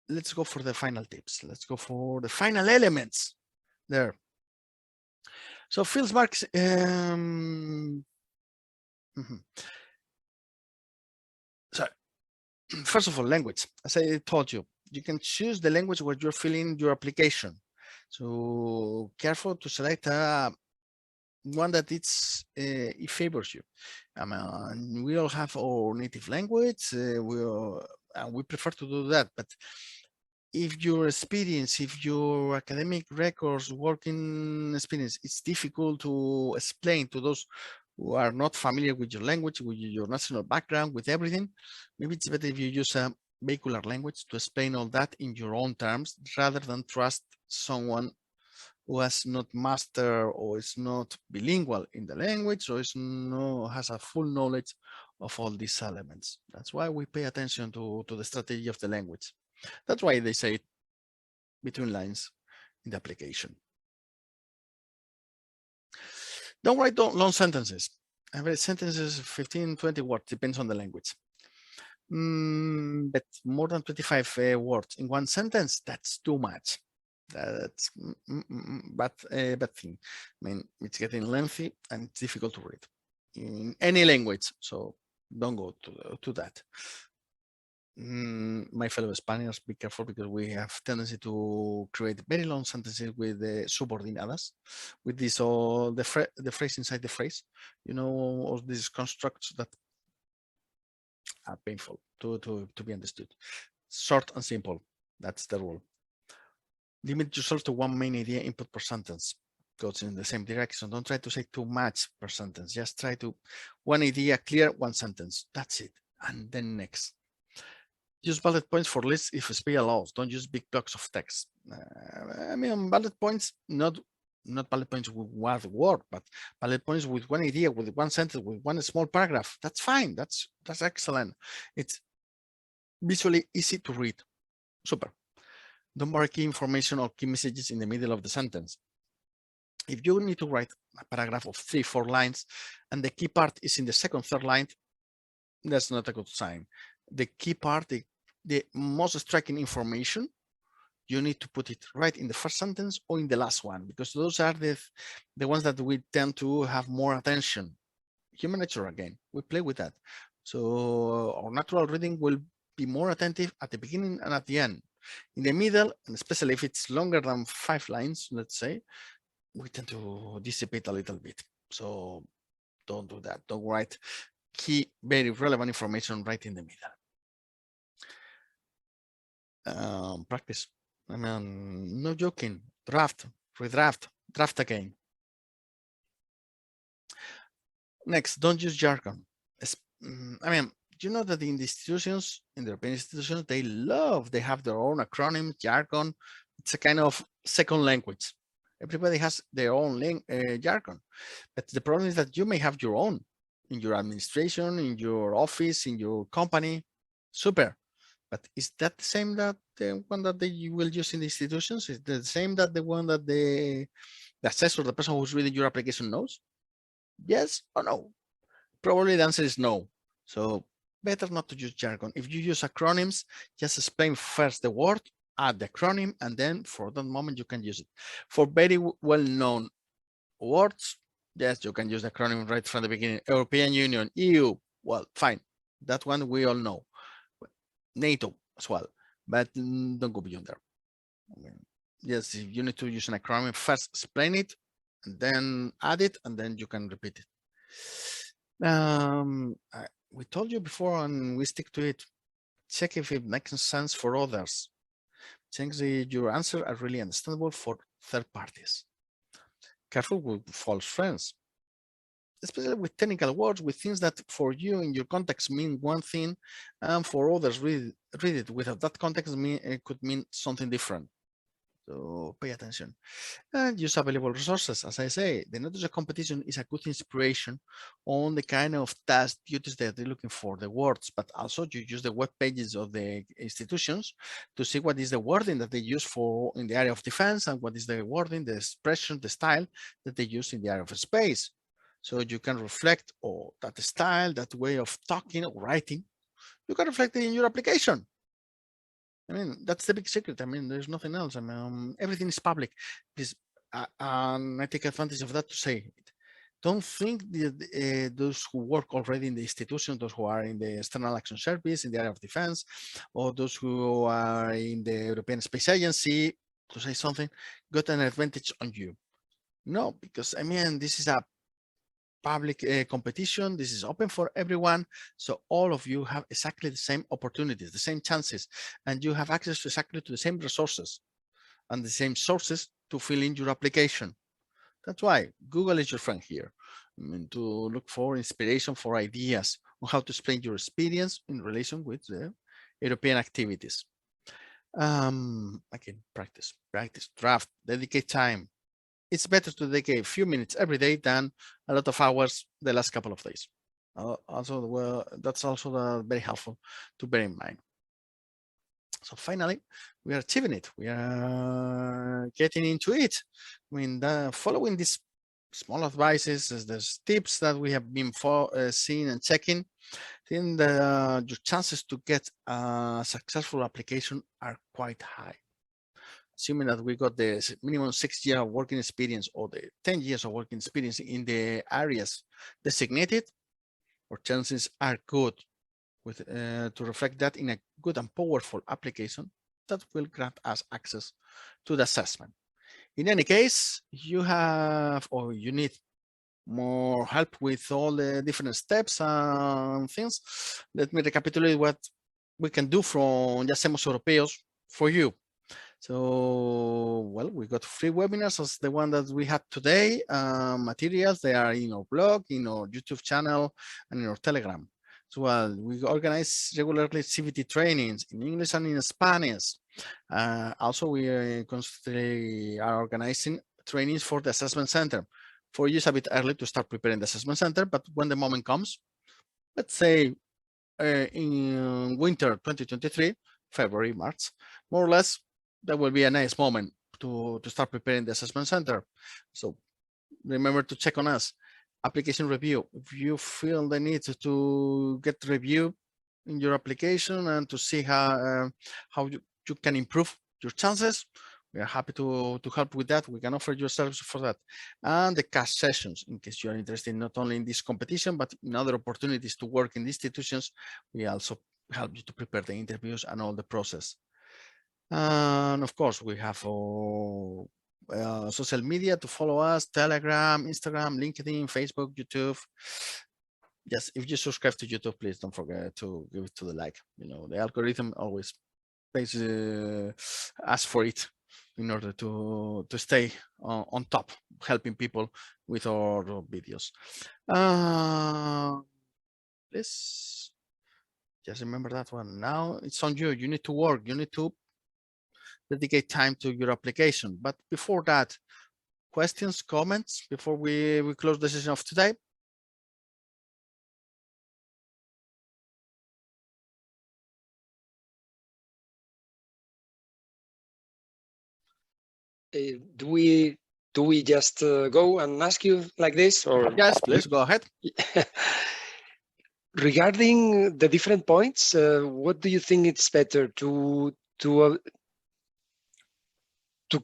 Speaker 1: Let's go for the final tips. Let's go for the final elements there. So field marks. So first of all, language. As I told you, you can choose the language where you're filling your application. So careful to select a one that it favors you. I mean, we all have our native language. We prefer to do that, but if your experience, if your academic records, working experience, it's difficult to explain to those who are not familiar with your language, with your national background, with everything, maybe it's better if you use a vehicular language to explain all that in your own terms, rather than trust someone who has not mastered or is not bilingual in the language, or has a full knowledge of all these elements. That's why we pay attention to the strategy of the language. That's why they say it between lines in the application. Don't write long sentences. Every sentence is 15, 20 words, depends on the language. But more than 25 words in one sentence, that's too much. That's bad thing. I mean, it's getting lengthy and it's difficult to read in any language. So don't go to that. My fellow Spaniards, be careful, because we have tendency to create very long sentences with the subordinadas, with this all the phrase inside the phrase, you know, all these constructs that are painful to be understood. Short and simple, that's the rule. Limit yourself to one main idea input per sentence. Goes in the same direction. Don't try to say too much per sentence. Just try to one idea clear, one sentence. That's it. And then next. Use bullet points for lists if SPA allows. Don't use big blocks of text. I mean, bullet points, not bullet points with one word, but bullet points with one idea, with one sentence, with one small paragraph. That's fine. That's excellent. It's visually easy to read. Super. Don't mark key information or key messages in the middle of the sentence. If you need to write a paragraph of 3-4 lines and the key part is in the second, third line, that's not a good sign. The key part, the most striking information, you need to put it right in the first sentence or in the last one, because those are the ones that we tend to have more attention. Human nature, again, we play with that. So our natural reading will be more attentive at the beginning and at the end. In the middle, and especially if it's longer than 5 lines, let's say, we tend to dissipate a little bit. So don't do that. Don't write key, very relevant information right in the middle. Practice. I mean, no joking. Draft, redraft, draft again. Next, don't use jargon. I mean, you know that in the institutions, in the European institutions, they have their own acronym, jargon. It's a kind of second language. Everybody has their own jargon. But the problem is that you may have your own in your administration, in your office, in your company. Super. But is that the same that the one that you will use in the institutions? Is the same that the one that the assessor, the person who's reading your application, knows? Yes or no? Probably the answer is no. So better not to use jargon. If you use acronyms, just explain first the word, add the acronym, and then for that moment you can use it. For very well-known words, yes, you can use the acronym right from the beginning. European Union, EU, well, fine. That one we all know. NATO as well, but don't go beyond there. Yes, if you need to use an acronym, first explain it, and then add it, and then you can repeat it. We told you before, and we stick to it. Check if it makes sense for others. Check if your answers are really understandable for third parties. Careful with false friends, especially with technical words, with things that for you in your context mean one thing, and for others read it without that context it could mean something different. So pay attention and use available resources. As I say, the notice of competition is a good inspiration on the kind of task duties that they're looking for, the words, but also you use the web pages of the institutions to see what is the wording that they use for in the area of defense, and what is the wording, the expression, the style that they use in the area of space. So you can reflect that style, that way of talking or writing, you can reflect it in your application. I mean, that's the big secret. I mean, there's nothing else. I mean, everything is public. And I take advantage of that to say it. Don't think that those who work already in the institution, those who are in the External Action Service, in the area of defense, or those who are in the European Space Agency, to say something, got an advantage on you. No, because I mean, this is a public competition. This is open for everyone. So all of you have exactly the same opportunities, the same chances, and you have access to exactly to the same resources and the same sources to fill in your application. That's why Google is your friend here. I mean, to look for inspiration for ideas on how to explain your experience in relation with the European activities. Again, practice, draft, dedicate time. It's better to dedicate a few minutes every day than a lot of hours the last couple of days. Also, well, that's also very helpful to bear in mind. So finally, we are achieving it. We are getting into it. I mean, following these small advices, there's tips that we have been seeing and checking, then your chances to get a successful application are quite high. Assuming that we got the minimum 6 years of working experience or the 10 years of working experience in the areas designated, our chances are good with to reflect that in a good and powerful application that will grant us access to the assessment. In any case, you have or you need more help with all the different steps and things. Let me recapitulate what we can do from Yasemoseuropeos for you. So, well, we got free webinars as the one that we had today. Materials, they are in our blog, in our YouTube channel, and in our Telegram. So, well, we organize regularly CVT trainings in English and in Spanish. Also, we constantly are organizing trainings for the assessment center. For you, it's a bit early to start preparing the assessment center, but when the moment comes, let's say in winter 2023, February, March, more or less, that will be a nice moment to start preparing the assessment center. So remember to check on us. Application review. If you feel the need to get review in your application and to see how you can improve your chances, we are happy to help with that. We can offer you services for that. And the cash sessions, in case you are interested not only in this competition, but in other opportunities to work in institutions, we also help you to prepare the interviews and all the process. And of course, we have social media to follow us: Telegram, Instagram, LinkedIn, Facebook, YouTube. Yes, if you subscribe to YouTube, please don't forget to give it to the like. You know, the algorithm always pays ask for it in order to stay on top, helping people with our videos. Please just remember that one. Now it's on you. You need to work. You need to dedicate time to your application. But before that, questions, comments before we close the session of today?
Speaker 2: Do we just go and ask you like this, or?
Speaker 1: Yes, please go ahead.
Speaker 2: Regarding the different points, what do you think it's better to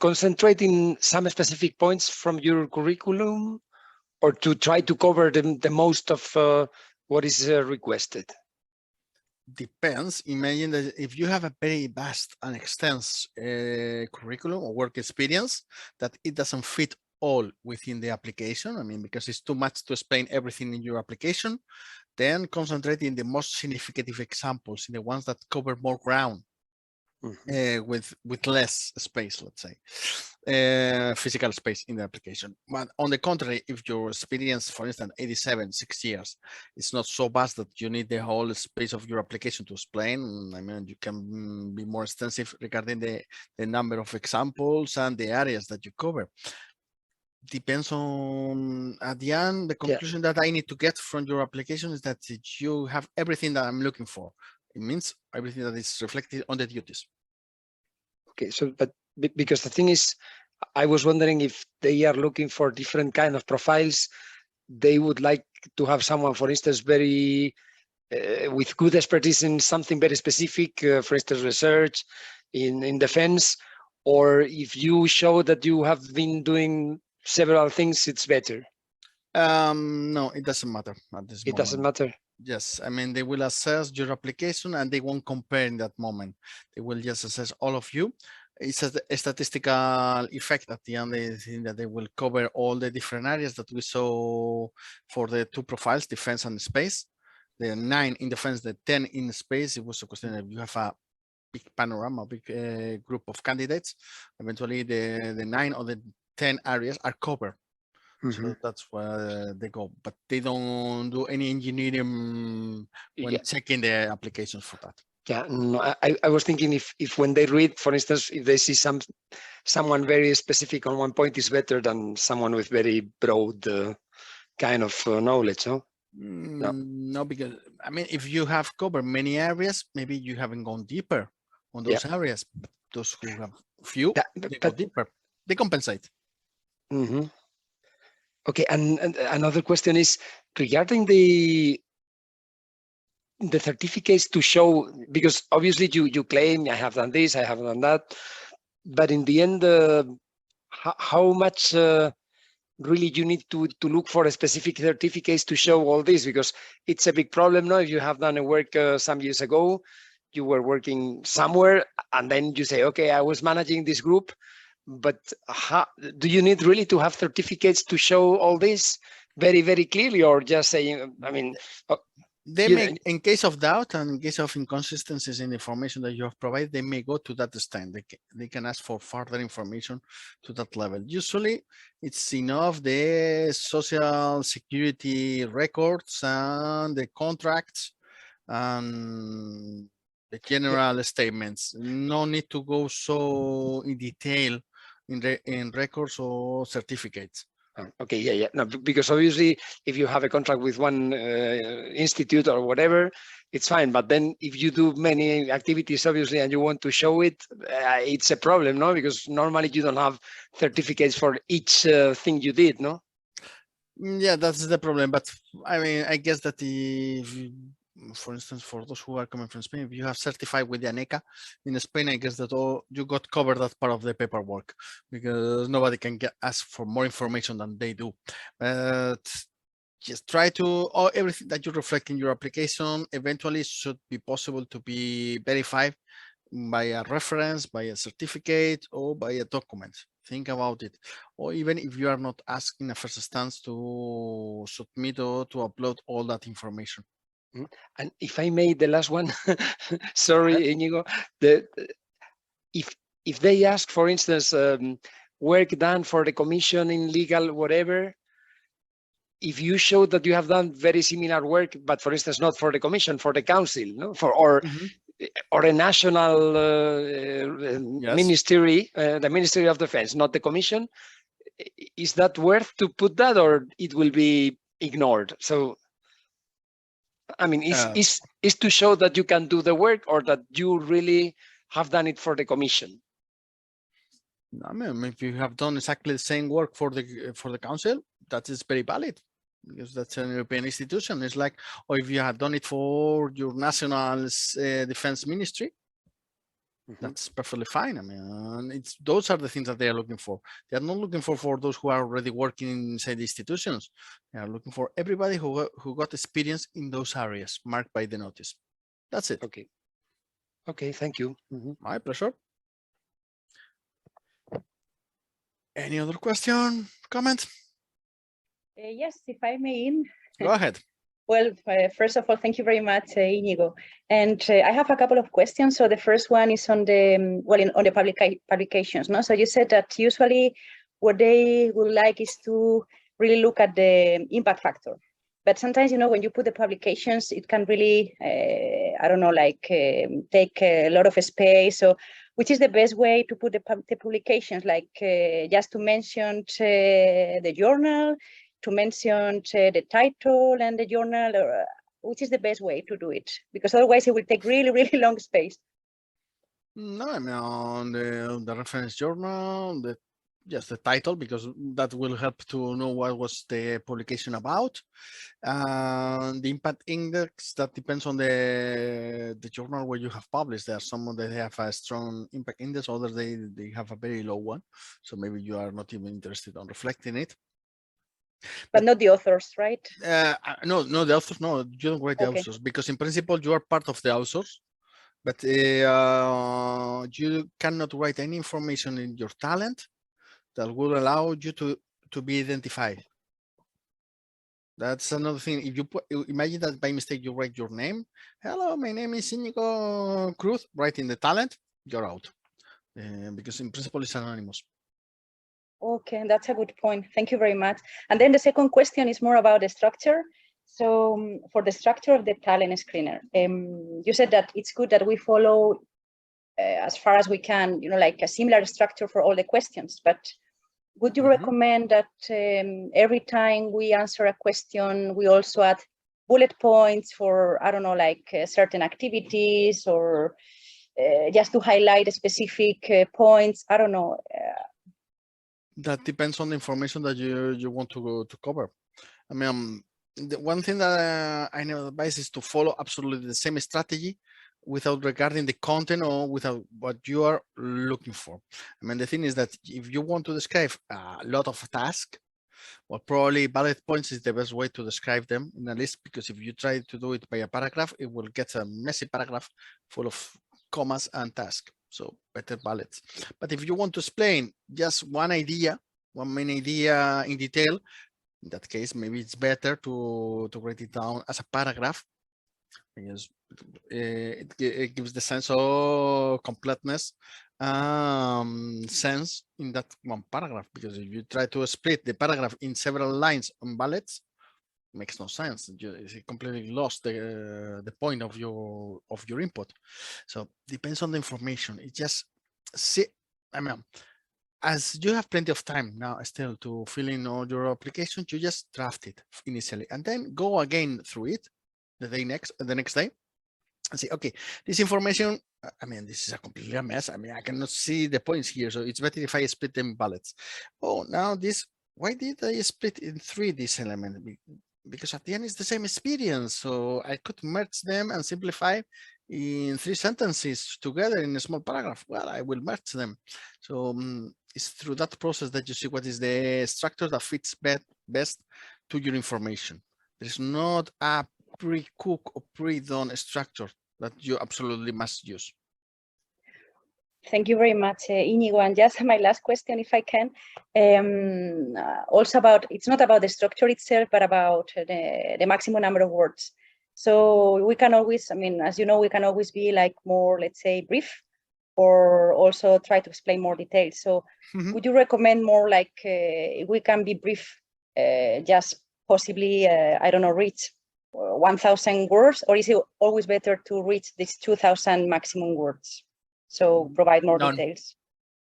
Speaker 2: concentrate in some specific points from your curriculum, or to try to cover the most of what is requested?
Speaker 1: Depends. Imagine that if you have a very vast and extensive curriculum or work experience, that it doesn't fit all within the application. I mean, because it's too much to explain everything in your application, then concentrate in the most significant examples, in the ones that cover more ground. With less space, let's say, physical space in the application. But on the contrary, if your experience, for instance, 6 years, it's not so vast that you need the whole space of your application to explain. I mean, you can be more extensive regarding the number of examples and the areas that you cover. Depends on, at the end, the conclusion that I need to get from your application is that you have everything that I'm looking for. It means everything that is reflected on the duties.
Speaker 2: Okay, so but because the thing is, I was wondering if they are looking for different kind of profiles. They would like to have someone, for instance, very with good expertise in something very specific, for instance, research in defense, or if you show that you have been doing several things, it's better.
Speaker 1: No, it doesn't matter at this moment.
Speaker 2: It doesn't matter.
Speaker 1: Yes, I mean, they will assess your application and they won't compare in that moment. They will just assess all of you. It's a statistical effect at the end. They think that they will cover all the different areas that we saw for the two profiles, defense and space. The 9 in defense, the 10 in space. It was a question if you have a big panorama, a big group of candidates. Eventually, the 9 or the 10 areas are covered. So that's where they go, but they don't do any engineering when checking the applications for that.
Speaker 2: Yeah, no, I was thinking if when they read, for instance, if they see someone very specific on one point is better than someone with very broad kind of knowledge, no?
Speaker 1: No, because I mean, if you have covered many areas, maybe you haven't gone deeper on those areas. But those who have few, they go deeper. They compensate.
Speaker 2: Okay, and another question is regarding the certificates to show, because obviously you claim I have done this, I have done that, but in the end, how much really you need to look for a specific certificates to show all this? Because it's a big problem now. If you have done a work some years ago, you were working somewhere, and then you say, okay, I was managing this group, but do you need really to have certificates to show all this very, very clearly, or just saying, I mean,
Speaker 1: they may, in case of doubt and in case of inconsistencies in the information that you have provided, they may go to that extent. They can ask for further information to that level. Usually, it's enough the social security records and the contracts and the general statements. No need to go so in detail in records or certificates.
Speaker 2: Okay, yeah. No, because obviously, if you have a contract with one institute or whatever, it's fine. But then if you do many activities, obviously, and you want to show it, it's a problem, no? Because normally you don't have certificates for each thing you did, no?
Speaker 1: Yeah, that's the problem. But I mean, I guess that if for instance, for those who are coming from Spain, if you have certified with the ANECA in Spain, I guess that you got covered that part of the paperwork, because nobody can ask for more information than they do. But just try to, everything that you reflect in your application eventually should be possible to be verified by a reference, by a certificate, or by a document. Think about it. Or even if you are not asking a first instance to submit or to upload all that information.
Speaker 2: And if I may, the last one, sorry, Inigo, if they ask, for instance, work done for the commission in legal, whatever, if you show that you have done very similar work, but for instance, not for the commission, for the council, no, or a national ministry, the Ministry of Defense, not the commission, is that worth to put that, or it will be ignored? So, I mean, is to show that you can do the work, or that you really have done it for the commission?
Speaker 1: I mean, if you have done exactly the same work for the council, that is very valid, because that's an European institution. It's like, or if you have done it for your national defense ministry, that's perfectly fine. I mean, those are the things that they are looking for. They are not looking for those who are already working inside the institutions. They are looking for everybody who got experience in those areas marked by the notice. That's it.
Speaker 2: Okay, thank you.
Speaker 1: My pleasure. Any other question, comment?
Speaker 3: Yes, if I may.
Speaker 1: Go ahead.
Speaker 3: Well, first of all, thank you very much, Inigo. And I have a couple of questions. So the first one is on the on the publications. No, so you said that usually what they would like is to really look at the impact factor. But sometimes, you know, when you put the publications, it can really, I don't know, like take a lot of space. So which is the best way to put the publications? Like just to mention the journal, to mention the title and the journal, or which is the best way to do it? Because otherwise it will take really, really long space.
Speaker 1: No, I mean, on the reference journal, just the title, because that will help to know what was the publication about. The impact index, that depends on the journal where you have published. There are some that have a strong impact index, others they have a very low one. So maybe you are not even interested on reflecting it.
Speaker 3: But not the authors, right?
Speaker 1: No, the authors, no, you don't write the authors, because in principle you are part of the authors. but you cannot write any information in your talent that will allow you to be identified. That's another thing. If you imagine that by mistake you write your name, hello, my name is Íñigo Cruz, right in the talent, you're out, because in principle it's anonymous.
Speaker 3: Okay, that's a good point. Thank you very much. And then the second question is more about the structure. So for the structure of the talent screener, you said that it's good that we follow as far as we can, like a similar structure for all the questions, but would you recommend that every time we answer a question, we also add bullet points for, I don't know, like certain activities, or just to highlight specific points? I don't know.
Speaker 1: That depends on the information that you want to cover. I mean, the one thing that I never advise is to follow absolutely the same strategy without regarding the content or without what you are looking for. I mean, the thing is that if you want to describe a lot of tasks, well, probably bullet points is the best way to describe them in a list, because if you try to do it by a paragraph, it will get a messy paragraph full of commas and tasks. So better bullets. But if you want to explain just one main idea in detail, in that case, maybe it's better to write it down as a paragraph, because it gives the sense of completeness, sense in that one paragraph. Because if you try to split the paragraph in several lines on bullets, it makes no sense. You completely lost the point of your input. So depends on the information. It just I mean, as you have plenty of time now still to fill in all your application, you just draft it initially and then go again through it the next day and say, okay, this information, I mean, this is a completely a mess. I mean, I cannot see the points here. So it's better if I split them in bullets. Oh, now why did I split in three this element? Because at the end it's the same experience. So I could merge them and simplify in 3 sentences together in a small paragraph. Well, I will merge them. So it's through that process that you see what is the structure that fits best to your information. There's not a pre-cooked or pre-done structure that you absolutely must use.
Speaker 3: Thank you very much, Íñigo. And just my last question, if I can, also it's not about the structure itself, but about the maximum number of words. So we can always, I mean, as you know, we can always be like more, let's say, brief, or also try to explain more details. So would you recommend more like we can be brief, just possibly, I don't know, reach 1,000 words, or is it always better to reach these 2,000 maximum words? So provide more details.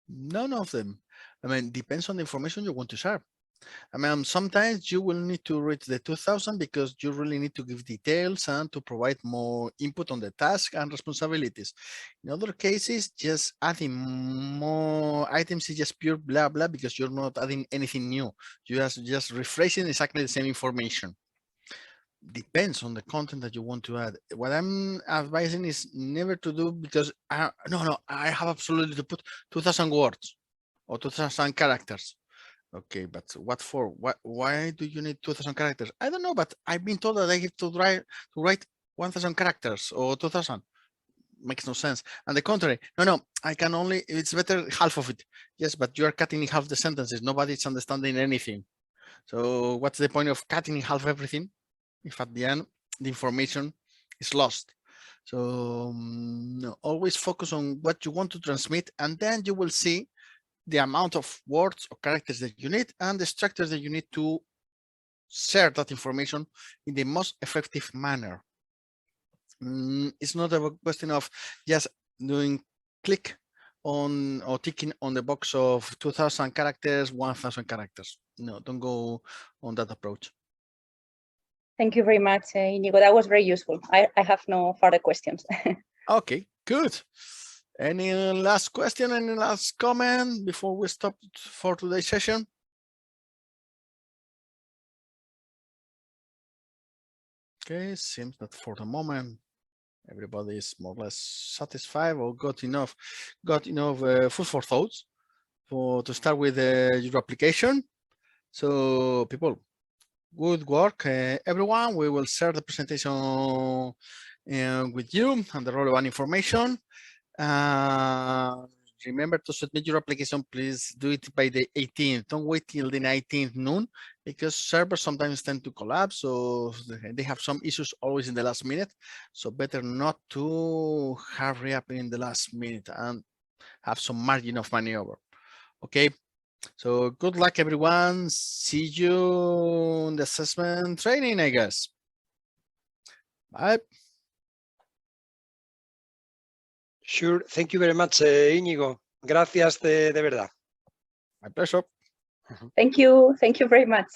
Speaker 1: None of them. I mean, depends on the information you want to share. I mean, sometimes you will need to reach the 2,000 because you really need to give details and to provide more input on the task and responsibilities. In other cases, just adding more items is just pure blah blah, because you're not adding anything new. You just rephrasing exactly the same information. Depends on the content that you want to add. What I'm advising is never to do, because I have absolutely to put 2,000 words or 2,000 characters. Okay, but what for? Why do you need 2,000 characters? I don't know, but I've been told that I have to write 1,000 characters or 2,000. Makes no sense. And the contrary, no, I can only, it's better half of it. Yes, but you are cutting in half the sentences. Nobody's understanding anything. So what's the point of cutting in half everything if at the end the information is lost? So always focus on what you want to transmit, and then you will see the amount of words or characters that you need and the structures that you need to share that information in the most effective manner. It's not a question of just doing click on or ticking on the box of 2,000 characters, 1,000 characters. No, don't go on that approach.
Speaker 3: Thank you very much, Íñigo. That was very useful. I have no further questions.
Speaker 1: Okay, good. Any last question, any last comment before we stop for today's session? Okay, seems that for the moment everybody is more or less satisfied or got enough food for thoughts to start with your application. So people, good work, everyone. We will share the presentation with you and the relevant information. Remember to submit your application. Please do it by the 18th. Don't wait till the 19th noon, because servers sometimes tend to collapse. So they have some issues always in the last minute. So better not to hurry up in the last minute and have some margin of maneuver. Okay. So good luck, everyone. See you in the assessment training, I guess. Bye.
Speaker 2: Sure. Thank you very much, Íñigo. Gracias de verdad.
Speaker 1: My pleasure.
Speaker 3: Thank you. Thank you very much.